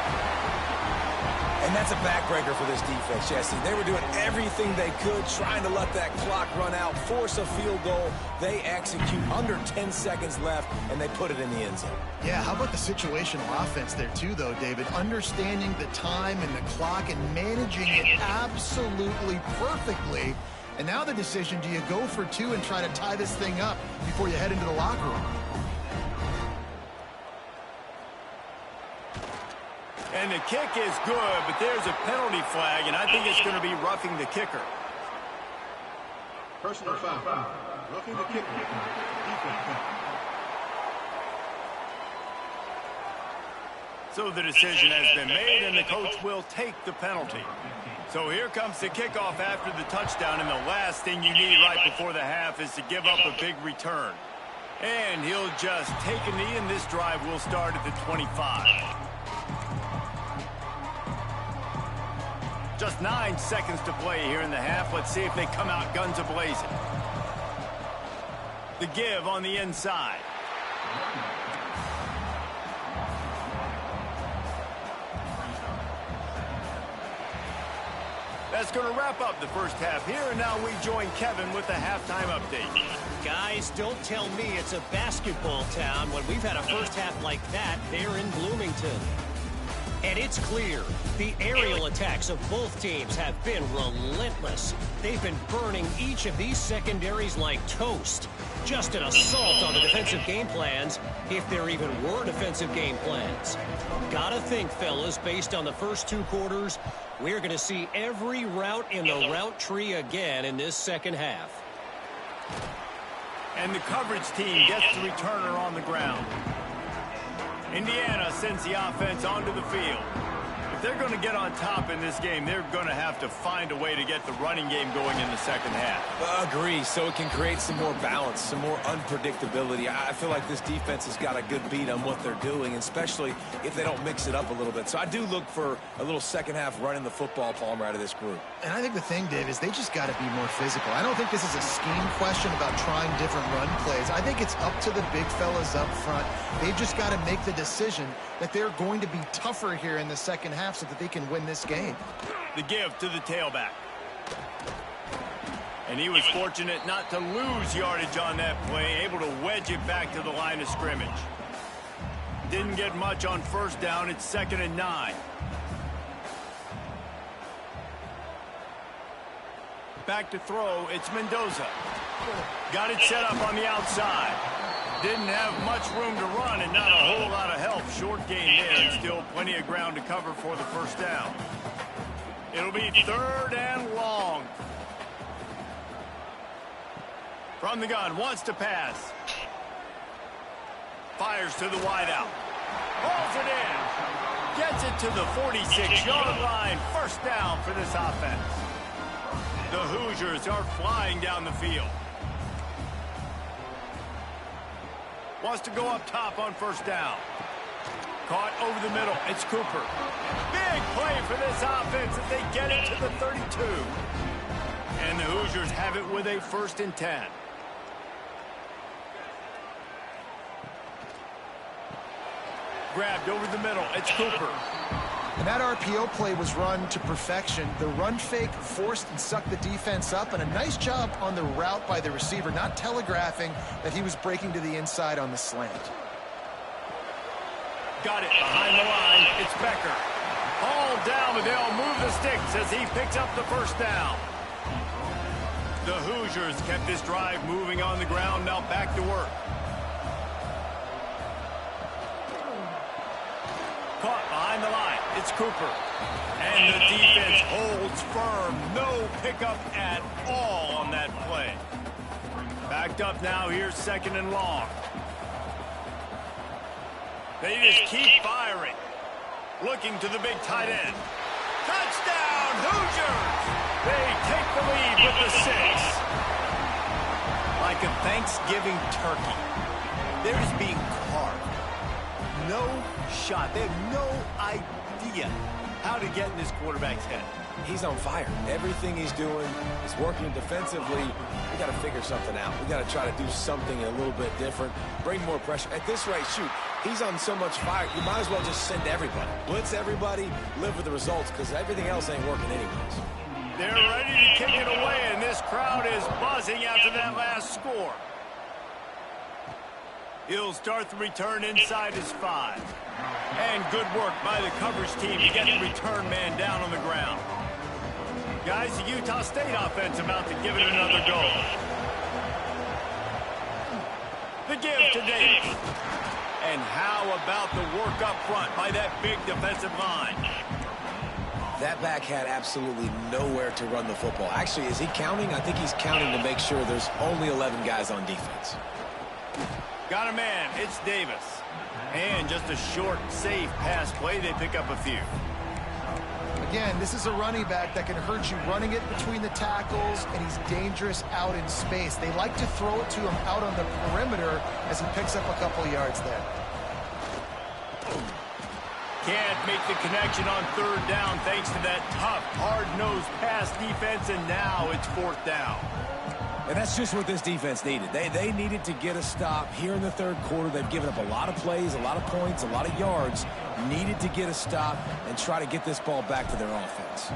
And that's a backbreaker for this defense, Jesse. They were doing everything they could, trying to let that clock run out, force a field goal. They execute under 10 seconds left, and they put it in the end zone. Yeah, how about the situational offense there too, though, David? Understanding the time and the clock and managing it absolutely perfectly. And now the decision, do you go for 2 and try to tie this thing up before you head into the locker room? And the kick is good, but there's a penalty flag, and I think it's going to be roughing the kicker. Personal foul. Roughing the kicker. Defense. So the decision has been made, and the coach will take the penalty. So here comes the kickoff after the touchdown, and the last thing you need right before the half is to give up a big return. And he'll just take a knee, and this drive will start at the 25. Just 9 seconds to play here in the half. Let's see if they come out guns a-blazing. The give on the inside. That's going to wrap up the first half here, and now we join Kevin with the halftime update. Guys, don't tell me it's a basketball town when we've had a first half like that there in Bloomington. And it's clear, the aerial attacks of both teams have been relentless. They've been burning each of these secondaries like toast. Just an assault on the defensive game plans, if there even were defensive game plans. Gotta think, fellas, based on the first 2 quarters, we're going to see every route in the route tree again in this second half. And the coverage team gets the returner on the ground. Indiana sends the offense onto the field. If they're going to get on top in this game, they're going to have to find a way to get the running game going in the second half. Agree, so it can create some more balance, some more unpredictability. I feel like this defense has got a good beat on what they're doing, especially if they don't mix it up a little bit. So I do look for a little second half running the football palm out of this group. And I think the thing, Dave, is they just got to be more physical. I don't think this is a scheme question about trying different run plays. I think it's up to the big fellas up front. They've just got to make the decision that they're going to be tougher here in the second half so that they can win this game. The give to the tailback. And he was fortunate not to lose yardage on that play, able to wedge it back to the line of scrimmage. Didn't get much on first down. It's 2nd and 9. Back to throw. It's Mendoza. Got it set up on the outside. Didn't have much room to run and not a whole lot of help. Short gain there and still plenty of ground to cover for the first down. It'll be 3rd and long. From the gun, wants to pass. Fires to the wideout. Hauls it in. Gets it to the 46-yard line. First down for this offense. The Hoosiers are flying down the field. Wants to go up top on first down. Caught over the middle. It's Cooper. Big play for this offense as they get it to the 32. And the Hoosiers have it with a 1st and 10. Grabbed over the middle. It's Cooper. And that RPO play was run to perfection. The run fake forced and sucked the defense up, and a nice job on the route by the receiver, not telegraphing that he was breaking to the inside on the slant. Got it behind the line. It's Becker. All down, but they'll move the sticks as he picks up the first down. The Hoosiers kept this drive moving on the ground. Now back to work. Caught behind the line. It's Cooper. And the defense holds firm. No pickup at all on that play. Backed up now. Here's 2nd and long. They just keep firing. Looking to the big tight end. Touchdown, Hoosiers! They take the lead with the 6. Like a Thanksgiving turkey, they're just being carved. No shot. They have no idea how to get in this quarterback's head. He's on fire. Everything he's doing is working defensively. We got to figure something out. We got to try to do something a little bit different. Bring more pressure. At this rate, shoot, he's on so much fire. You might as well just send everybody. Blitz everybody, live with the results, because everything else ain't working anyways. They're ready to kick it away, and this crowd is buzzing after that last score. He'll start the return inside his 5. And good work by the coverage team to get the return man down on the ground. Guys, the Utah State offense about to give it another go. The give to Davis. And how about the work up front by that big defensive line? That back had absolutely nowhere to run the football. Actually, is he counting? I think he's counting to make sure there's only 11 guys on defense. Got a man. It's Davis. And just a short, safe pass play. They pick up a few. Again, this is a running back that can hurt you running it between the tackles, and he's dangerous out in space. They like to throw it to him out on the perimeter as he picks up a couple yards there. Can't make the connection on 3rd down thanks to that tough, hard-nosed pass defense, and now it's 4th down. And that's just what this defense needed. They needed to get a stop here in the 3rd quarter. They've given up a lot of plays, a lot of points, a lot of yards. Needed to get a stop and try to get this ball back to their offense.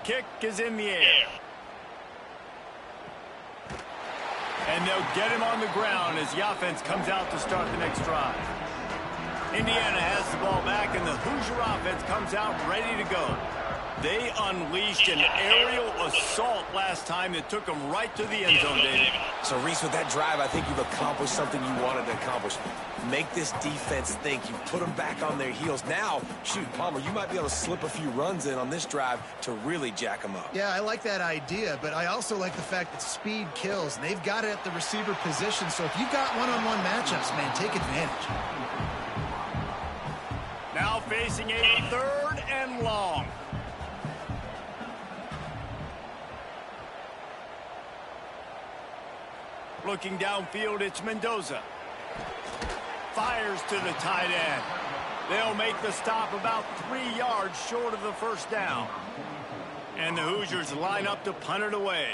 Kick is in the air. And they'll get him on the ground as the offense comes out to start the next drive. Indiana has the ball back, and the Hoosier offense comes out ready to go. They unleashed an aerial assault last time that took them right to the end zone, David. So, Reese, with that drive, I think you've accomplished something you wanted to accomplish. Make this defense think. You put them back on their heels. Now, shoot, Palmer, you might be able to slip a few runs in on this drive to really jack them up. Yeah, I like that idea, but I also like the fact that speed kills, and they've got it at the receiver position. So if you've got one-on-one matchups, man, take advantage. Now facing a 3rd and long. Looking downfield, it's Mendoza. Fires to the tight end. They'll make the stop about 3 yards short of the 1st down. And the Hoosiers line up to punt it away.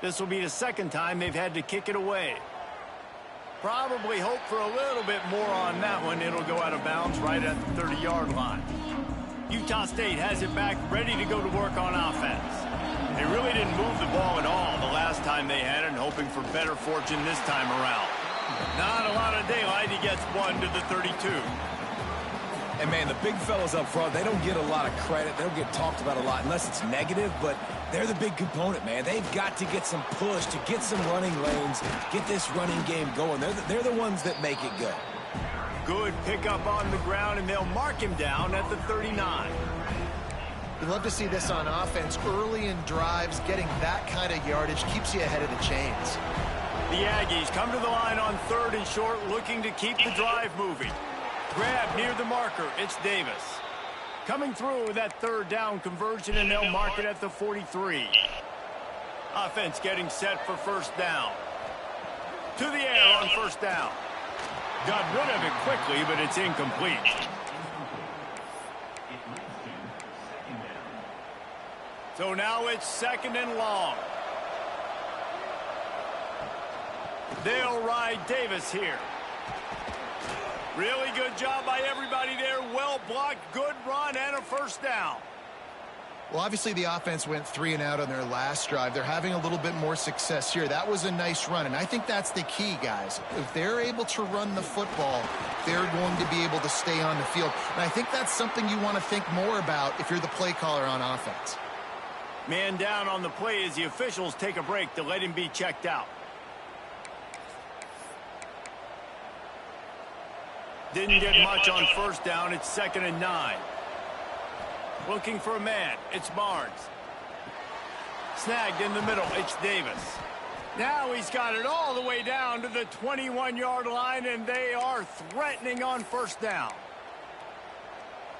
This will be the 2nd time they've had to kick it away. Probably hope for a little bit more on that one. It'll go out of bounds right at the 30-yard line. Utah State has it back, ready to go to work on offense. They really didn't move the ball at all the last time they had it, hoping for better fortune this time around. Not a lot of daylight. He gets 1 to the 32. And, man, the big fellas up front, they don't get a lot of credit. They don't get talked about a lot unless it's negative, but they're the big component, man. They've got to get some push, to get some running lanes, get this running game going. They're the ones that make it go. Good pickup on the ground, and they'll mark him down at the 39. You'd love to see this on offense. Early in drives, getting that kind of yardage keeps you ahead of the chains. The Aggies come to the line on 3rd and short, looking to keep the drive moving. Grab near the marker. It's Davis. Coming through with that 3rd down conversion, and they'll mark it at the 43. Offense getting set for 1st down. To the air on 1st down. Got rid of it quickly, but it's incomplete. So now it's 2nd and long. They'll ride Davis here. Really good job by everybody there. Well blocked, good run, and a first down. Well, obviously the offense went 3 and out on their last drive. They're having a little bit more success here. That was a nice run, and I think that's the key, guys. If they're able to run the football, they're going to be able to stay on the field. And I think that's something you want to think more about if you're the play caller on offense. Man down on the play as the officials take a break to let him be checked out. Didn't get much on first down. It's 2nd and 9. Looking for a man. It's Barnes. Snagged in the middle. It's Davis. Now he's got it all the way down to the 21-yard line, and they are threatening on first down.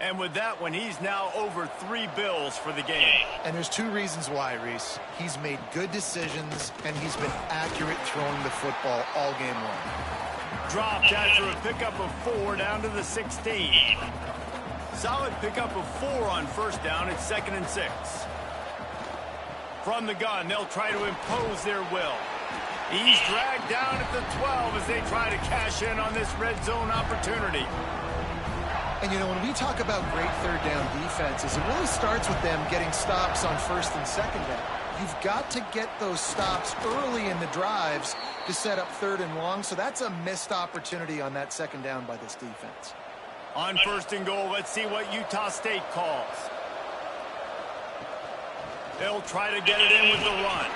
And with that one, he's now over 3 bills for the game. And there's 2 reasons why, Reese. He's made good decisions, and he's been accurate throwing the football all game long. Dropped after a pickup of 4 down to the 16. Solid pickup of 4 on first down. It's 2nd and 6. From the gun, they'll try to impose their will. He's dragged down at the 12 as they try to cash in on this red zone opportunity. And, you know, when we talk about great third down defenses, it really starts with them getting stops on first and second down. You've got to get those stops early in the drives to set up 3rd and long, so that's a missed opportunity on that 2nd down by this defense. On 1st and goal, let's see what Utah State calls. They'll try to get it in with the run.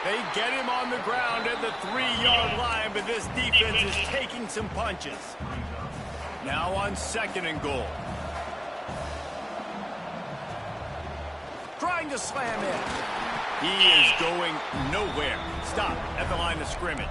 They get him on the ground at the 3-yard line, but this defense is taking some punches. Now on 2nd and goal. Trying to slam in. He is going nowhere. Stop at the line of scrimmage.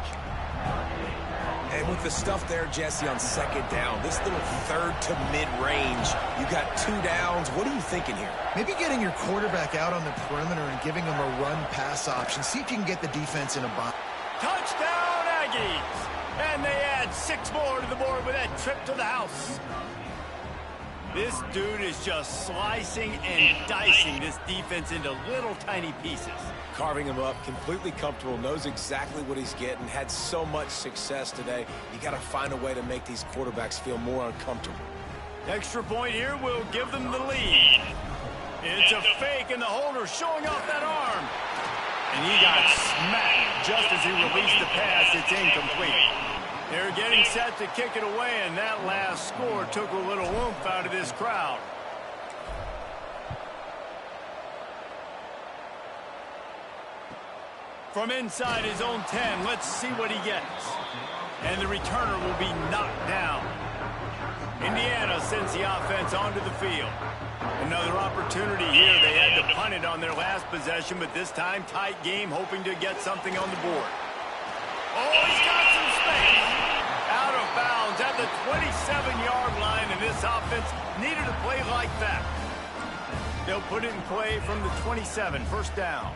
And with the stuff there, Jesse, on 2nd down, this little 3rd to mid-range, you got 2 downs. What are you thinking here? Maybe getting your quarterback out on the perimeter and giving him a run-pass option. See if you can get the defense in a box. Touchdown, Aggies! And they add 6 more to the board with that trip to the house. This dude is just slicing and dicing this defense into little tiny pieces. Carving him up, completely comfortable, knows exactly what he's getting, had so much success today. You got to find a way to make these quarterbacks feel more uncomfortable. Extra point here will give them the lead. It's a fake, and the holder showing off that arm. And he got smacked just as he released the pass. It's incomplete. They're getting set to kick it away, and that last score took a little oomph out of this crowd. From inside his own 10, let's see what he gets. And the returner will be knocked down. Indiana sends the offense onto the field. Another opportunity here. They had to punt it on their last possession, but this time tight game, hoping to get something on the board. Oh, he's got some space. Out of bounds at the 27-yard line, and this offense needed a play like that. They'll put it in play from the 27, first down.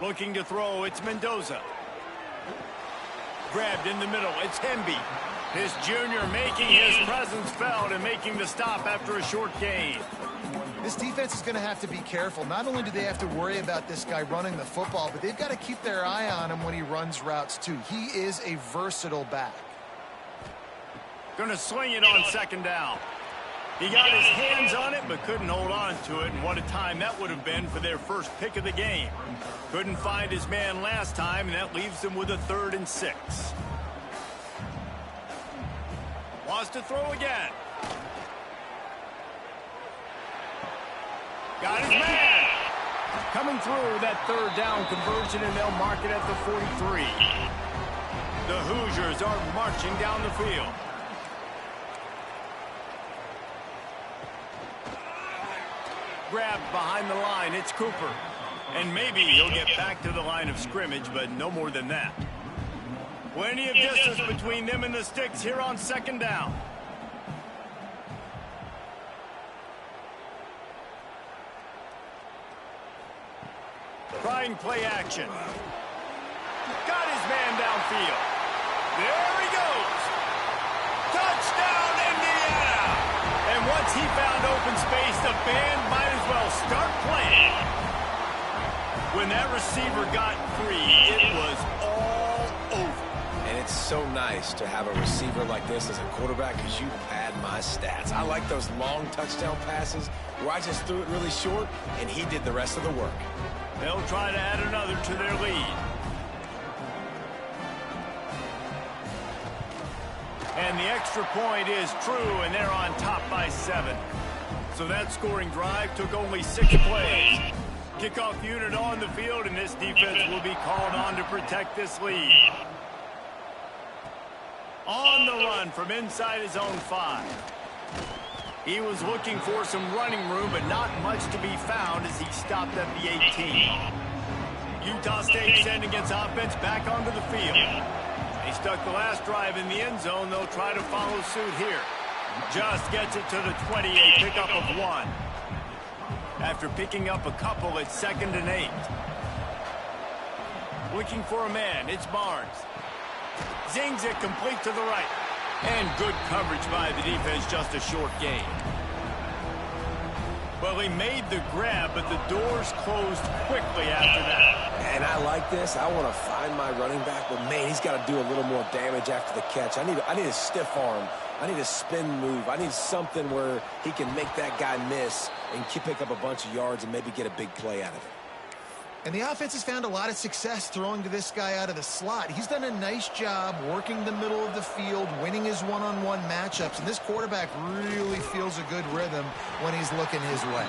Looking to throw, it's Mendoza. Grabbed in the middle, it's Hemby. His junior making his presence felt and making the stop after a short gain. This defense is going to have to be careful. Not only do they have to worry about this guy running the football, but they've got to keep their eye on him when he runs routes too. He is a versatile back. Going to sling it on 2nd down. He got his hands on it, but couldn't hold on to it, and what a time that would have been for their first pick of the game. Couldn't find his man last time, and that leaves them with a 3rd and 6. Wants to throw again. Got his man. Coming through that 3rd down conversion, and they'll mark it at the 43. The Hoosiers are marching down the field. Grabbed behind the line, it's Cooper. And maybe he'll get back to the line of scrimmage, but no more than that. Plenty of distance between them and the sticks here on 2nd down. Trying play action. Got his man downfield. There he goes. Touchdown, Indiana! And once he found open space, the band might as well start playing. When that receiver got free, it was all over. And it's so nice to have a receiver like this as a quarterback because you pad my stats. I like those long touchdown passes where I just threw it really short and he did the rest of the work. They'll try to add another to their lead. And the extra point is true, and they're on top by 7. So that scoring drive took only 6 plays. Kickoff unit on the field, and this defense will be called on to protect this lead. On the run from inside his own 5. He was looking for some running room, but not much to be found as he stopped at the 18. Utah State sending its offense back onto the field. They stuck the last drive in the end zone. They'll try to follow suit here. Just gets it to the 20, a pickup of 1. After picking up a couple, it's 2nd and 8. Looking for a man, it's Barnes. Zings it complete to the right. And good coverage by the defense, just a short gain. Well, he made the grab, but the doors closed quickly after that. And I like this. I want to find my running back, but man, he's got to do a little more damage after the catch. I need a stiff arm. I need a spin move. I need something where he can make that guy miss and pick up a bunch of yards and maybe get a big play out of it. And the offense has found a lot of success throwing to this guy out of the slot. He's done a nice job working the middle of the field, winning his one-on-one matchups, and this quarterback really feels a good rhythm when he's looking his way.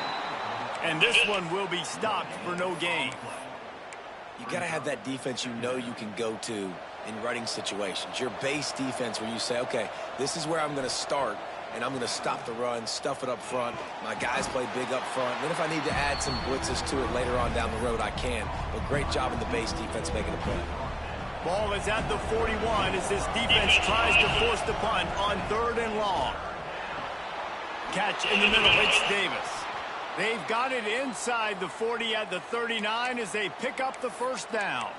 And this one will be stopped for no gain. You got to have that defense you know you can go to in running situations. Your base defense where you say, okay, this is where I'm going to start, and I'm going to stop the run, stuff it up front. My guys play big up front. And then if I need to add some blitzes to it later on down the road, I can. But great job in the base defense making a play. Ball is at the 41 as this defense tries to force the punt on 3rd and long. Catch in the middle, it's Davis. They've got it inside the 40 at the 39 as they pick up the first down.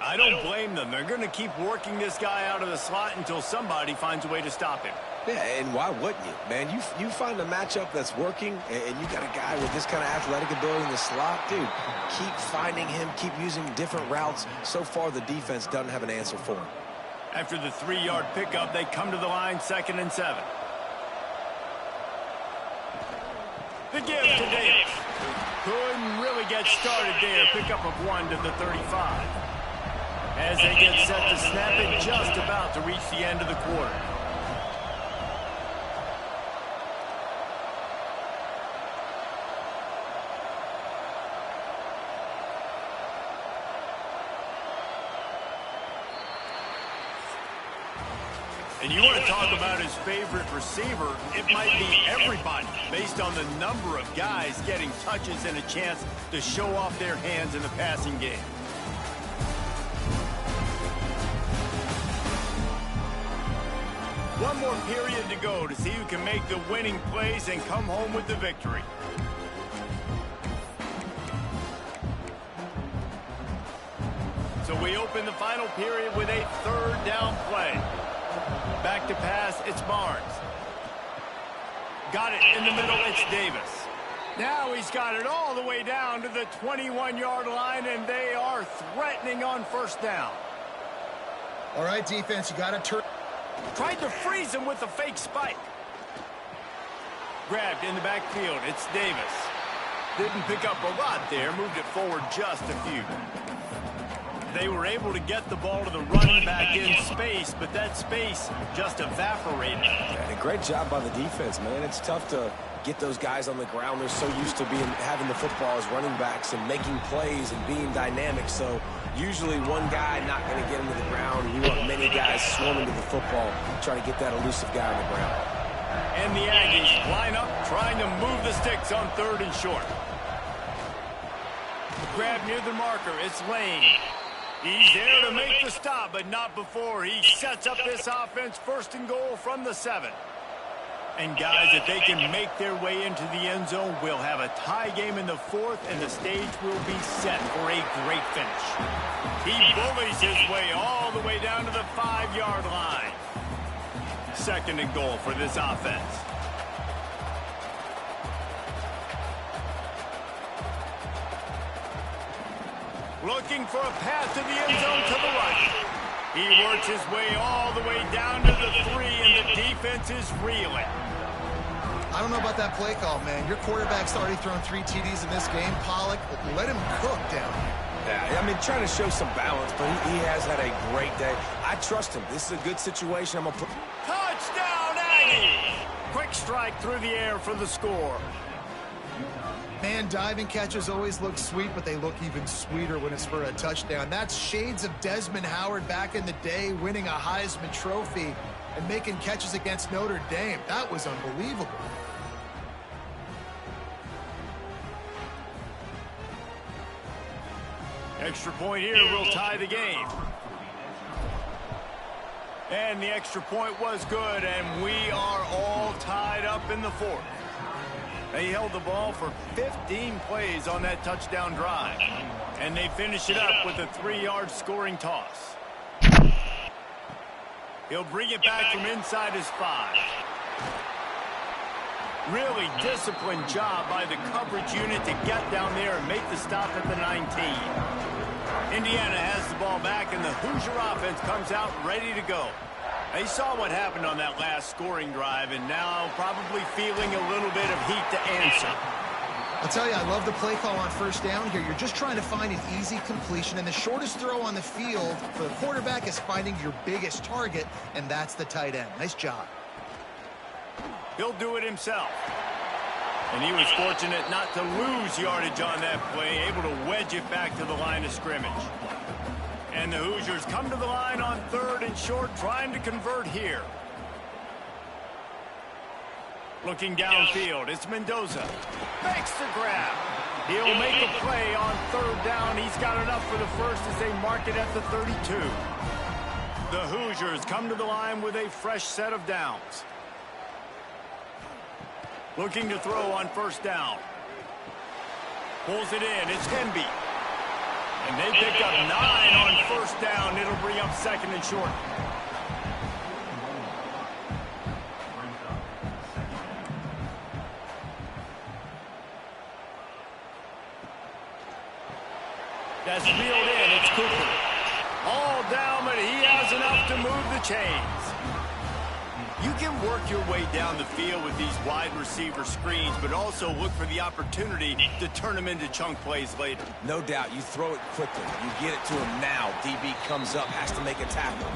I don't blame them. They're going to keep working this guy out of the slot until somebody finds a way to stop him. Yeah, and why wouldn't you? Man, you find a matchup that's working, and you got a guy with this kind of athletic ability in the slot, dude, keep finding him, keep using different routes. So far, the defense doesn't have an answer for him. After the 3-yard pickup, they come to the line, 2nd and 7. The give to Davis. Couldn't really get started there. Pickup of 1 to the 35. As they get set to snap it, just about to reach the end of the quarter. And you want to talk about his favorite receiver, it might be everybody, based on the number of guys getting touches and a chance to show off their hands in the passing game. One more period to go to see who can make the winning plays and come home with the victory. So we open the final period with a 3rd down play. Back to pass, it's Barnes. Got it in the middle, it's Davis. Now he's got it all the way down to the 21-yard line, and they are threatening on 1st down. All right, defense, you got to turn. Tried to freeze him with a fake spike. Grabbed in the backfield, it's Davis. Didn't pick up a lot there, moved it forward just a few. They were able to get the ball to the running back in space, but that space just evaporated. And a great job by the defense, man. It's tough to get those guys on the ground. They're so used to having the football as running backs and making plays and being dynamic. So usually one guy not going to get him to the ground. You want many guys swarming to the football, trying to get that elusive guy on the ground. And the Aggies line up, trying to move the sticks on 3rd and short. Grab near the marker, it's Lane. He's there to make the stop, but not before he sets up this offense 1st and goal from the 7. And guys, if they can make their way into the end zone, we'll have a tie game in the 4th, and the stage will be set for a great finish. He bullies his way all the way down to the 5-yard line. 2nd and goal for this offense. Looking for a path to the end zone to the right. He works his way all the way down to the 3, and the defense is reeling. I don't know about that play call, man. Your quarterback's already thrown 3 TDs in this game. Pollock, let him cook down here. Yeah, I mean, trying to show some balance, but he has had a great day. I trust him. This is a good situation. I'm going to put... Touchdown, Aggies! Quick strike through the air for the score. Man, diving catches always look sweet, but they look even sweeter when it's for a touchdown. That's shades of Desmond Howard back in the day, winning a Heisman Trophy and making catches against Notre Dame. That was unbelievable. Extra point here will tie the game. And the extra point was good, and we are all tied up in the 4th. They held the ball for 15 plays on that touchdown drive. And they finish it up with a 3-yard scoring toss. He'll bring it back from inside his 5. Really disciplined job by the coverage unit to get down there and make the stop at the 19. Indiana has the ball back, and the Hoosier offense comes out ready to go. They saw what happened on that last scoring drive, and now probably feeling a little bit of heat to answer. I'll tell you, I love the play call on first down here. You're just trying to find an easy completion, and the shortest throw on the field for the quarterback is finding your biggest target, and that's the tight end. Nice job. He'll do it himself. And he was fortunate not to lose yardage on that play, able to wedge it back to the line of scrimmage. And the Hoosiers come to the line on 3rd and short, trying to convert here. Looking downfield, it's Mendoza. Makes the grab. He'll make a play on 3rd down. He's got enough for the first as they mark it at the 32. The Hoosiers come to the line with a fresh set of downs. Looking to throw on first down. Pulls it in. It's Hemby. And they pick up 9 on first down. It'll bring up 2nd and short. That's reeled in. It's Cooper. All down, but he has enough to move the chains. You can work your way down the field with these wide receiver screens, but also look for the opportunity to turn them into chunk plays later. No doubt. You throw it quickly. You get it to him now. DB comes up, has to make a tackle.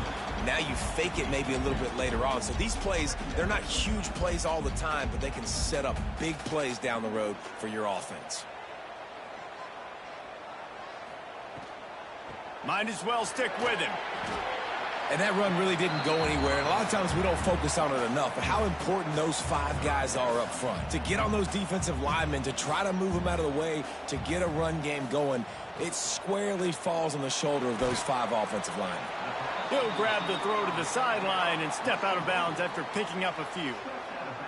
Now you fake it maybe a little bit later on. So these plays, they're not huge plays all the time, but they can set up big plays down the road for your offense. Might as well stick with him. And that run really didn't go anywhere. And a lot of times we don't focus on it enough. But how important those 5 guys are up front. To get on those defensive linemen, to try to move them out of the way, to get a run game going, it squarely falls on the shoulder of those 5 offensive linemen. He'll grab the throw to the sideline and step out of bounds after picking up a few.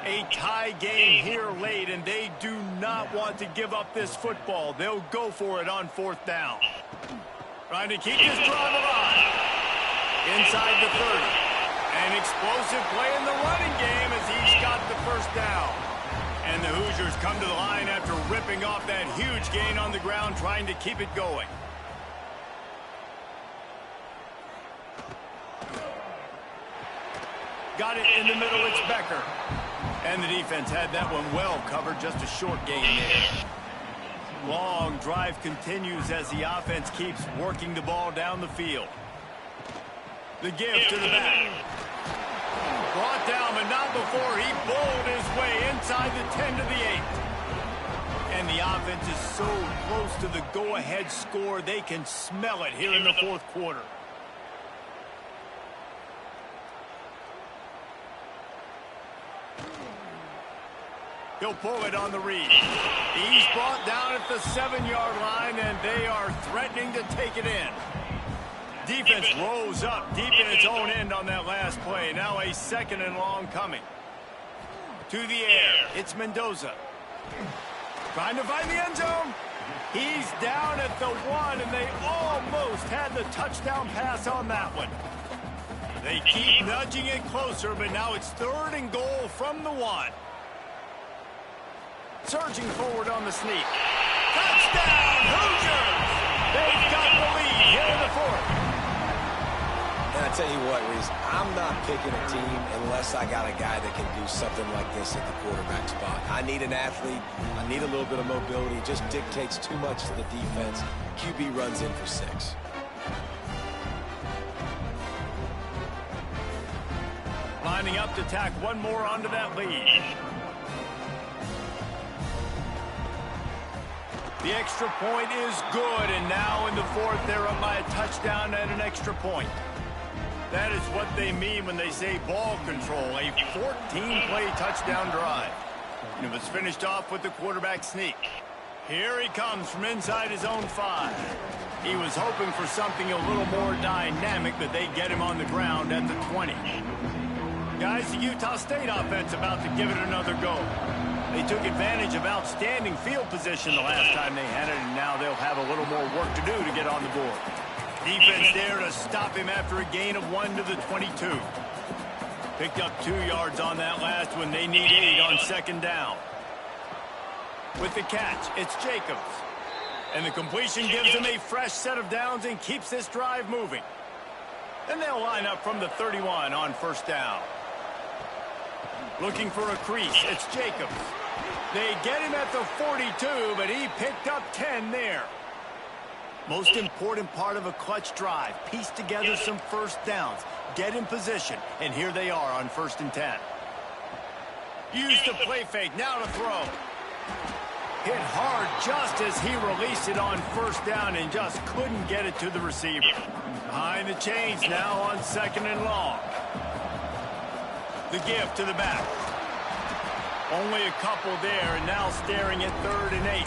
A tie game here late, and they do not want to give up this football. They'll go for it on 4th down. Trying to keep this drive alive. Inside the 30. An explosive play in the running game as he's got the first down. And the Hoosiers come to the line after ripping off that huge gain on the ground, trying to keep it going. Got it in the middle, it's Becker. And the defense had that one well covered, just a short gain there. Long drive continues as the offense keeps working the ball down the field. The give to the back. Brought down, but not before he bowled his way inside the 10 to the 8. And the offense is so close to the go-ahead score, they can smell it here in the 4th quarter. He'll pull it on the read. He's brought down at the 7-yard line, and they are threatening to take it in. Defense rolls up deep in its own end on that last play. Now a 2nd and long coming. To the air. It's Mendoza. Trying to find the end zone. He's down at the 1, and they almost had the touchdown pass on that one. They keep nudging it closer, but now it's 3rd and goal from the 1. Surging forward on the sneak. Touchdown, Hoosiers! They've got the lead here in the 4th. I tell you what, Reese, I'm not picking a team unless I got a guy that can do something like this at the quarterback spot. I need an athlete. I need a little bit of mobility. It just dictates too much to the defense. QB runs in for 6. Lining up to tack one more onto that lead. The extra point is good, and now in the 4th, they're up by a touchdown and an extra point. That is what they mean when they say ball control, a 14-play touchdown drive. And it was finished off with the quarterback sneak. Here he comes from inside his own 5. He was hoping for something a little more dynamic, but they get him on the ground at the 20. Guys, the Utah State offense about to give it another go. They took advantage of outstanding field position the last time they had it, and now they'll have a little more work to do to get on the board. Defense there to stop him after a gain of 1 to the 22. Picked up 2 yards on that last one. They need 8 on 2nd down. With the catch, it's Jacobs. And the completion gives them a fresh set of downs and keeps this drive moving. And they'll line up from the 31 on 1st down. Looking for a crease, it's Jacobs. They get him at the 42, but he picked up 10 there. Most important part of a clutch drive, piece together some 1st downs, get in position, and here they are on 1st and 10. Use the play fake, now to throw. Hit hard just as he released it on 1st down and just couldn't get it to the receiver. Behind the chains now on 2nd and long. The give to the back. Only a couple there, and now staring at 3rd and 8.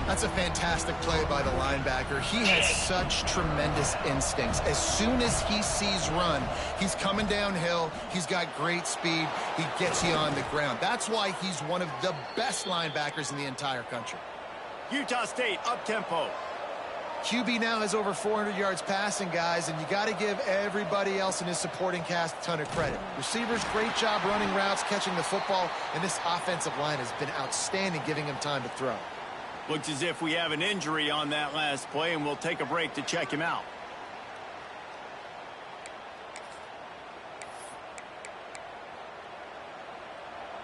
That's a fantastic play by the linebacker. He has such tremendous instincts. As soon as he sees run, he's coming downhill. He's got great speed. He gets you on the ground. That's why he's one of the best linebackers in the entire country. Utah State up-tempo. QB now has over 400 yards passing, guys, and you got to give everybody else in his supporting cast a ton of credit. Receivers, great job running routes, catching the football, and this offensive line has been outstanding, giving him time to throw. Looks as if we have an injury on that last play, and we'll take a break to check him out.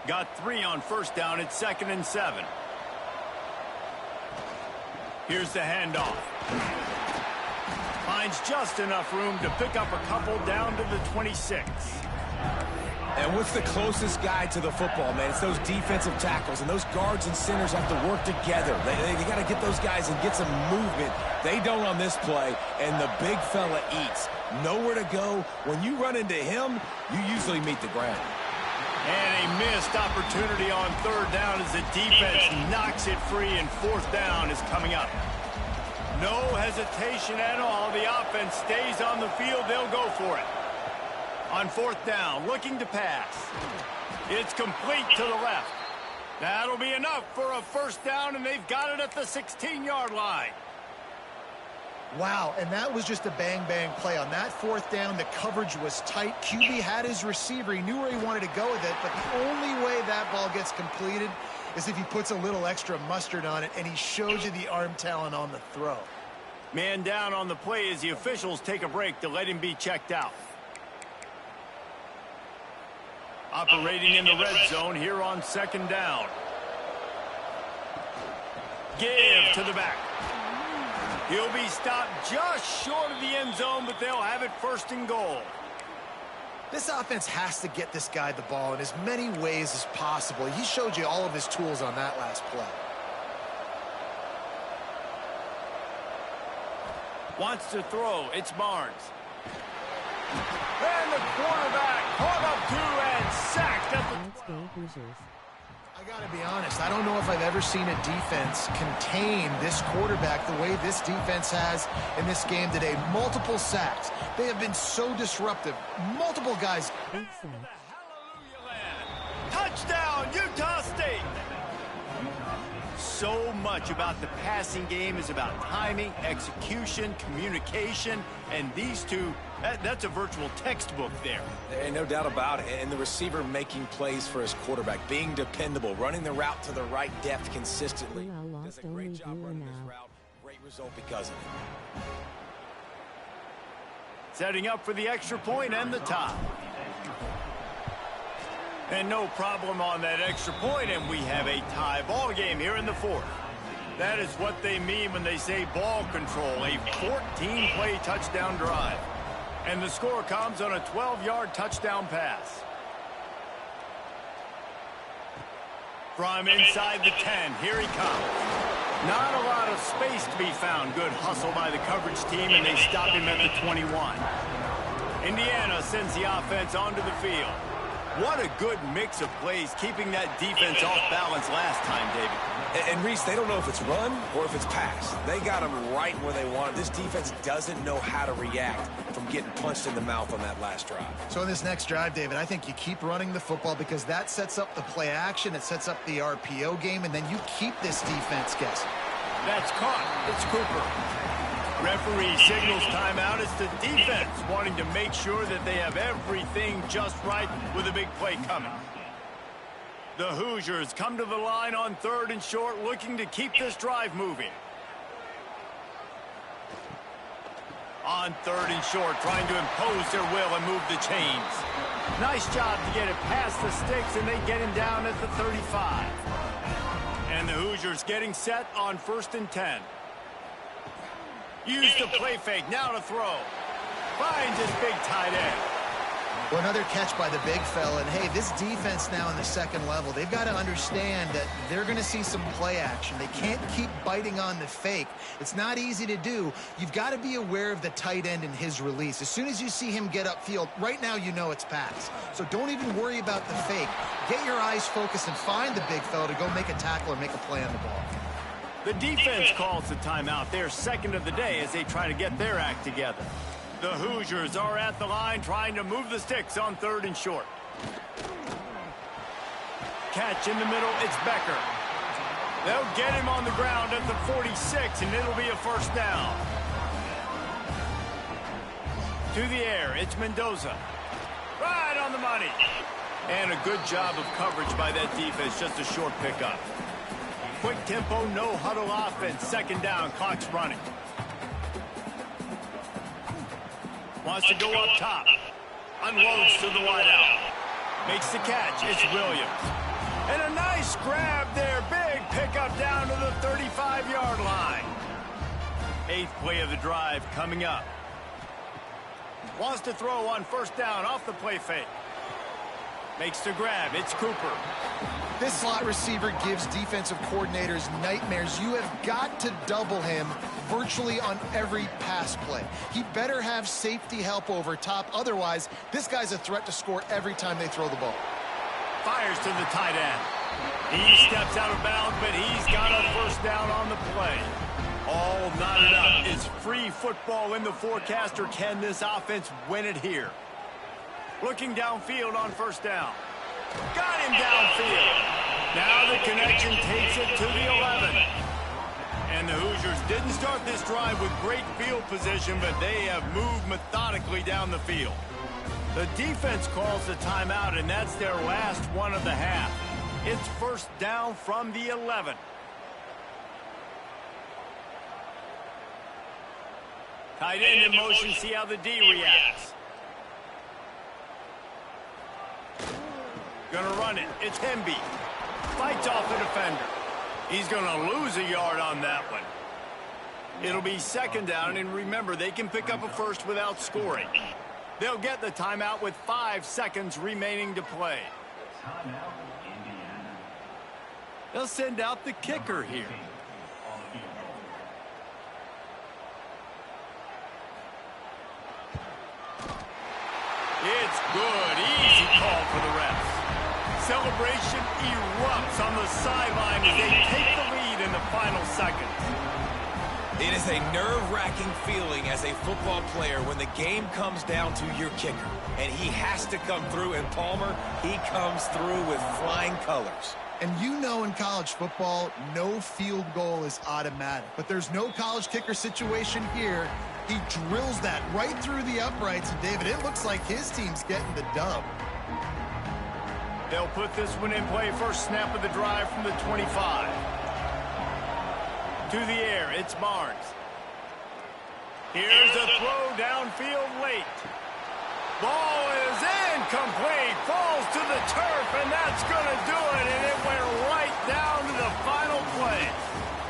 Got 3 on 1st down. It's 2nd and 7. Here's the handoff. Finds just enough room to pick up a couple down to the 26. And what's the closest guy to the football, man? It's those defensive tackles, and those guards and centers have to work together. They got to get those guys and get some movement. They don't on this play, and the big fella eats. Nowhere to go. When you run into him, you usually meet the ground. And a missed opportunity on 3rd down as the defense knocks it free, and 4th down is coming up. No hesitation at all. The offense stays on the field. They'll go for it. On 4th down, looking to pass. It's complete to the left. That'll be enough for a 1st down, and they've got it at the 16-yard line. Wow, and that was just a bang-bang play. On that 4th down, the coverage was tight. QB had his receiver. He knew where he wanted to go with it, but the only way that ball gets completed is if he puts a little extra mustard on it, and he shows you the arm talent on the throw. Man down on the play as the officials take a break to let him be checked out. Operating in the red zone here on 2nd down. Give to the back. He'll be stopped just short of the end zone, but they'll have it 1st and goal. This offense has to get this guy the ball in as many ways as possible. He showed you all of his tools on that last play. Wants to throw. It's Barnes. And the quarterback caught up to and sacked at the... Let's go Hoosiers. I got to be honest, I don't know if I've ever seen a defense contain this quarterback the way this defense has in this game today. Multiple sacks. They have been so disruptive. Multiple guys. Hallelujah land. Touchdown, Utah State. So much about the passing game is about timing, execution, communication, and these two, that's a virtual textbook there. And no doubt about it. And the receiver making plays for his quarterback, being dependable, running the route to the right depth consistently. Does a great job running this route. Great result because of it. setting up for the extra point and the tie. And no problem on that extra point, and we have a tie ball game here in the fourth. That is what they mean when they say ball control, a 14-play touchdown drive. And the score comes on a 12-yard touchdown pass. From inside the 10, here he comes. Not a lot of space to be found. Good hustle by the coverage team, and they stop him at the 21. Indiana sends the offense onto the field. What a good mix of plays, keeping that defense off balance last time, David. And Reese, they don't know if it's run or if it's pass. They got them right where they want it. This defense doesn't know how to react from getting punched in the mouth on that last drive. So in this next drive, David, I think you keep running the football because that sets up the play action, it sets up the RPO game, and then you keep this defense guessing. That's caught. It's Cooper. Referee signals timeout. It's the defense wanting to make sure that they have everything just right with a big play coming. The Hoosiers come to the line on 3rd and short, looking to keep this drive moving. On 3rd and short, trying to impose their will and move the chains. Nice job to get it past the sticks, and they get him down at the 35. And the Hoosiers getting set on 1st and 10. Use the play fake, now to throw. Finds his big tight end. Well, another catch by the big fella. And, hey, this defense now in the second level, they've got to understand that they're going to see some play action. They can't keep biting on the fake. It's not easy to do. You've got to be aware of the tight end and his release. As soon as you see him get upfield, right now you know it's pass. So don't even worry about the fake. Get your eyes focused and find the big fella to go make a tackle or make a play on the ball. The defense calls the timeout. They're second of the day as they try to get their act together. The Hoosiers are at the line trying to move the sticks on 3rd and short. Catch in the middle, it's Becker. They'll get him on the ground at the 46, and it'll be a first down. To the air, it's Mendoza. Right on the money. And a good job of coverage by that defense, just a short pickup. Quick tempo, no huddle offense. 2nd down, clock's running. Wants to go up top. Unloads to the wideout. Makes the catch. It's Williams. And a nice grab there. Big pickup down to the 35-yard line. 8th play of the drive coming up. Wants to throw on 1st down off the play fake. Makes the grab. It's Cooper. This slot receiver gives defensive coordinators nightmares. You have got to double him virtually on every pass play. He better have safety help over top. Otherwise, this guy's a threat to score every time they throw the ball. Fires to the tight end. He steps out of bounds, but he's got a 1st down on the play. All knotted up. Is free football in the forecast, or can this offense win it here? Looking downfield on 1st down. Got him downfield. Now the connection takes it to the 11. And the Hoosiers didn't start this drive with great field position, but they have moved methodically down the field. The defense calls the timeout, and that's their last one of the half. It's 1st down from the 11. Tight end in motion, see how the D reacts. Gonna run it. It's Hemby. Fights off the defender. He's gonna lose a yard on that one. It'll be 2nd down, and remember, they can pick up a first without scoring. They'll get the timeout with 5 seconds remaining to play. They'll send out the kicker here. It's good. Easy call for the refs. Celebration erupts on the sideline as they take the lead in the final seconds. It is a nerve-wracking feeling as a football player when the game comes down to your kicker. And he has to come through, and Palmer, he comes through with flying colors. And you know in college football, no field goal is automatic. But there's no college kicker situation here. He drills that right through the uprights. And, David, it looks like his team's getting the dub. They'll put this one in play. First snap of the drive from the 25. To the air, it's Barnes. Here's a throw downfield late. Ball is incomplete. Falls to the turf, and that's going to do it. And it went right down to the final play.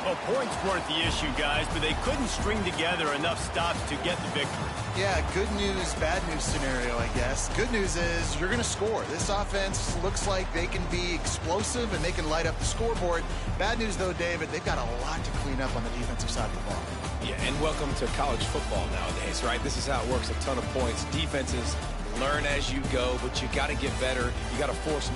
Well, points weren't the issue, guys, but they couldn't string together enough stops to get the victory. Yeah, good news, bad news scenario, I guess. Good news is you're going to score. This offense looks like they can be explosive and they can light up the scoreboard. Bad news, though, David, they've got a lot to clean up on the defensive side of the ball. Yeah, and welcome to college football nowadays, right? This is how it works, a ton of points. Defenses learn as you go, but you got to get better. You got to force them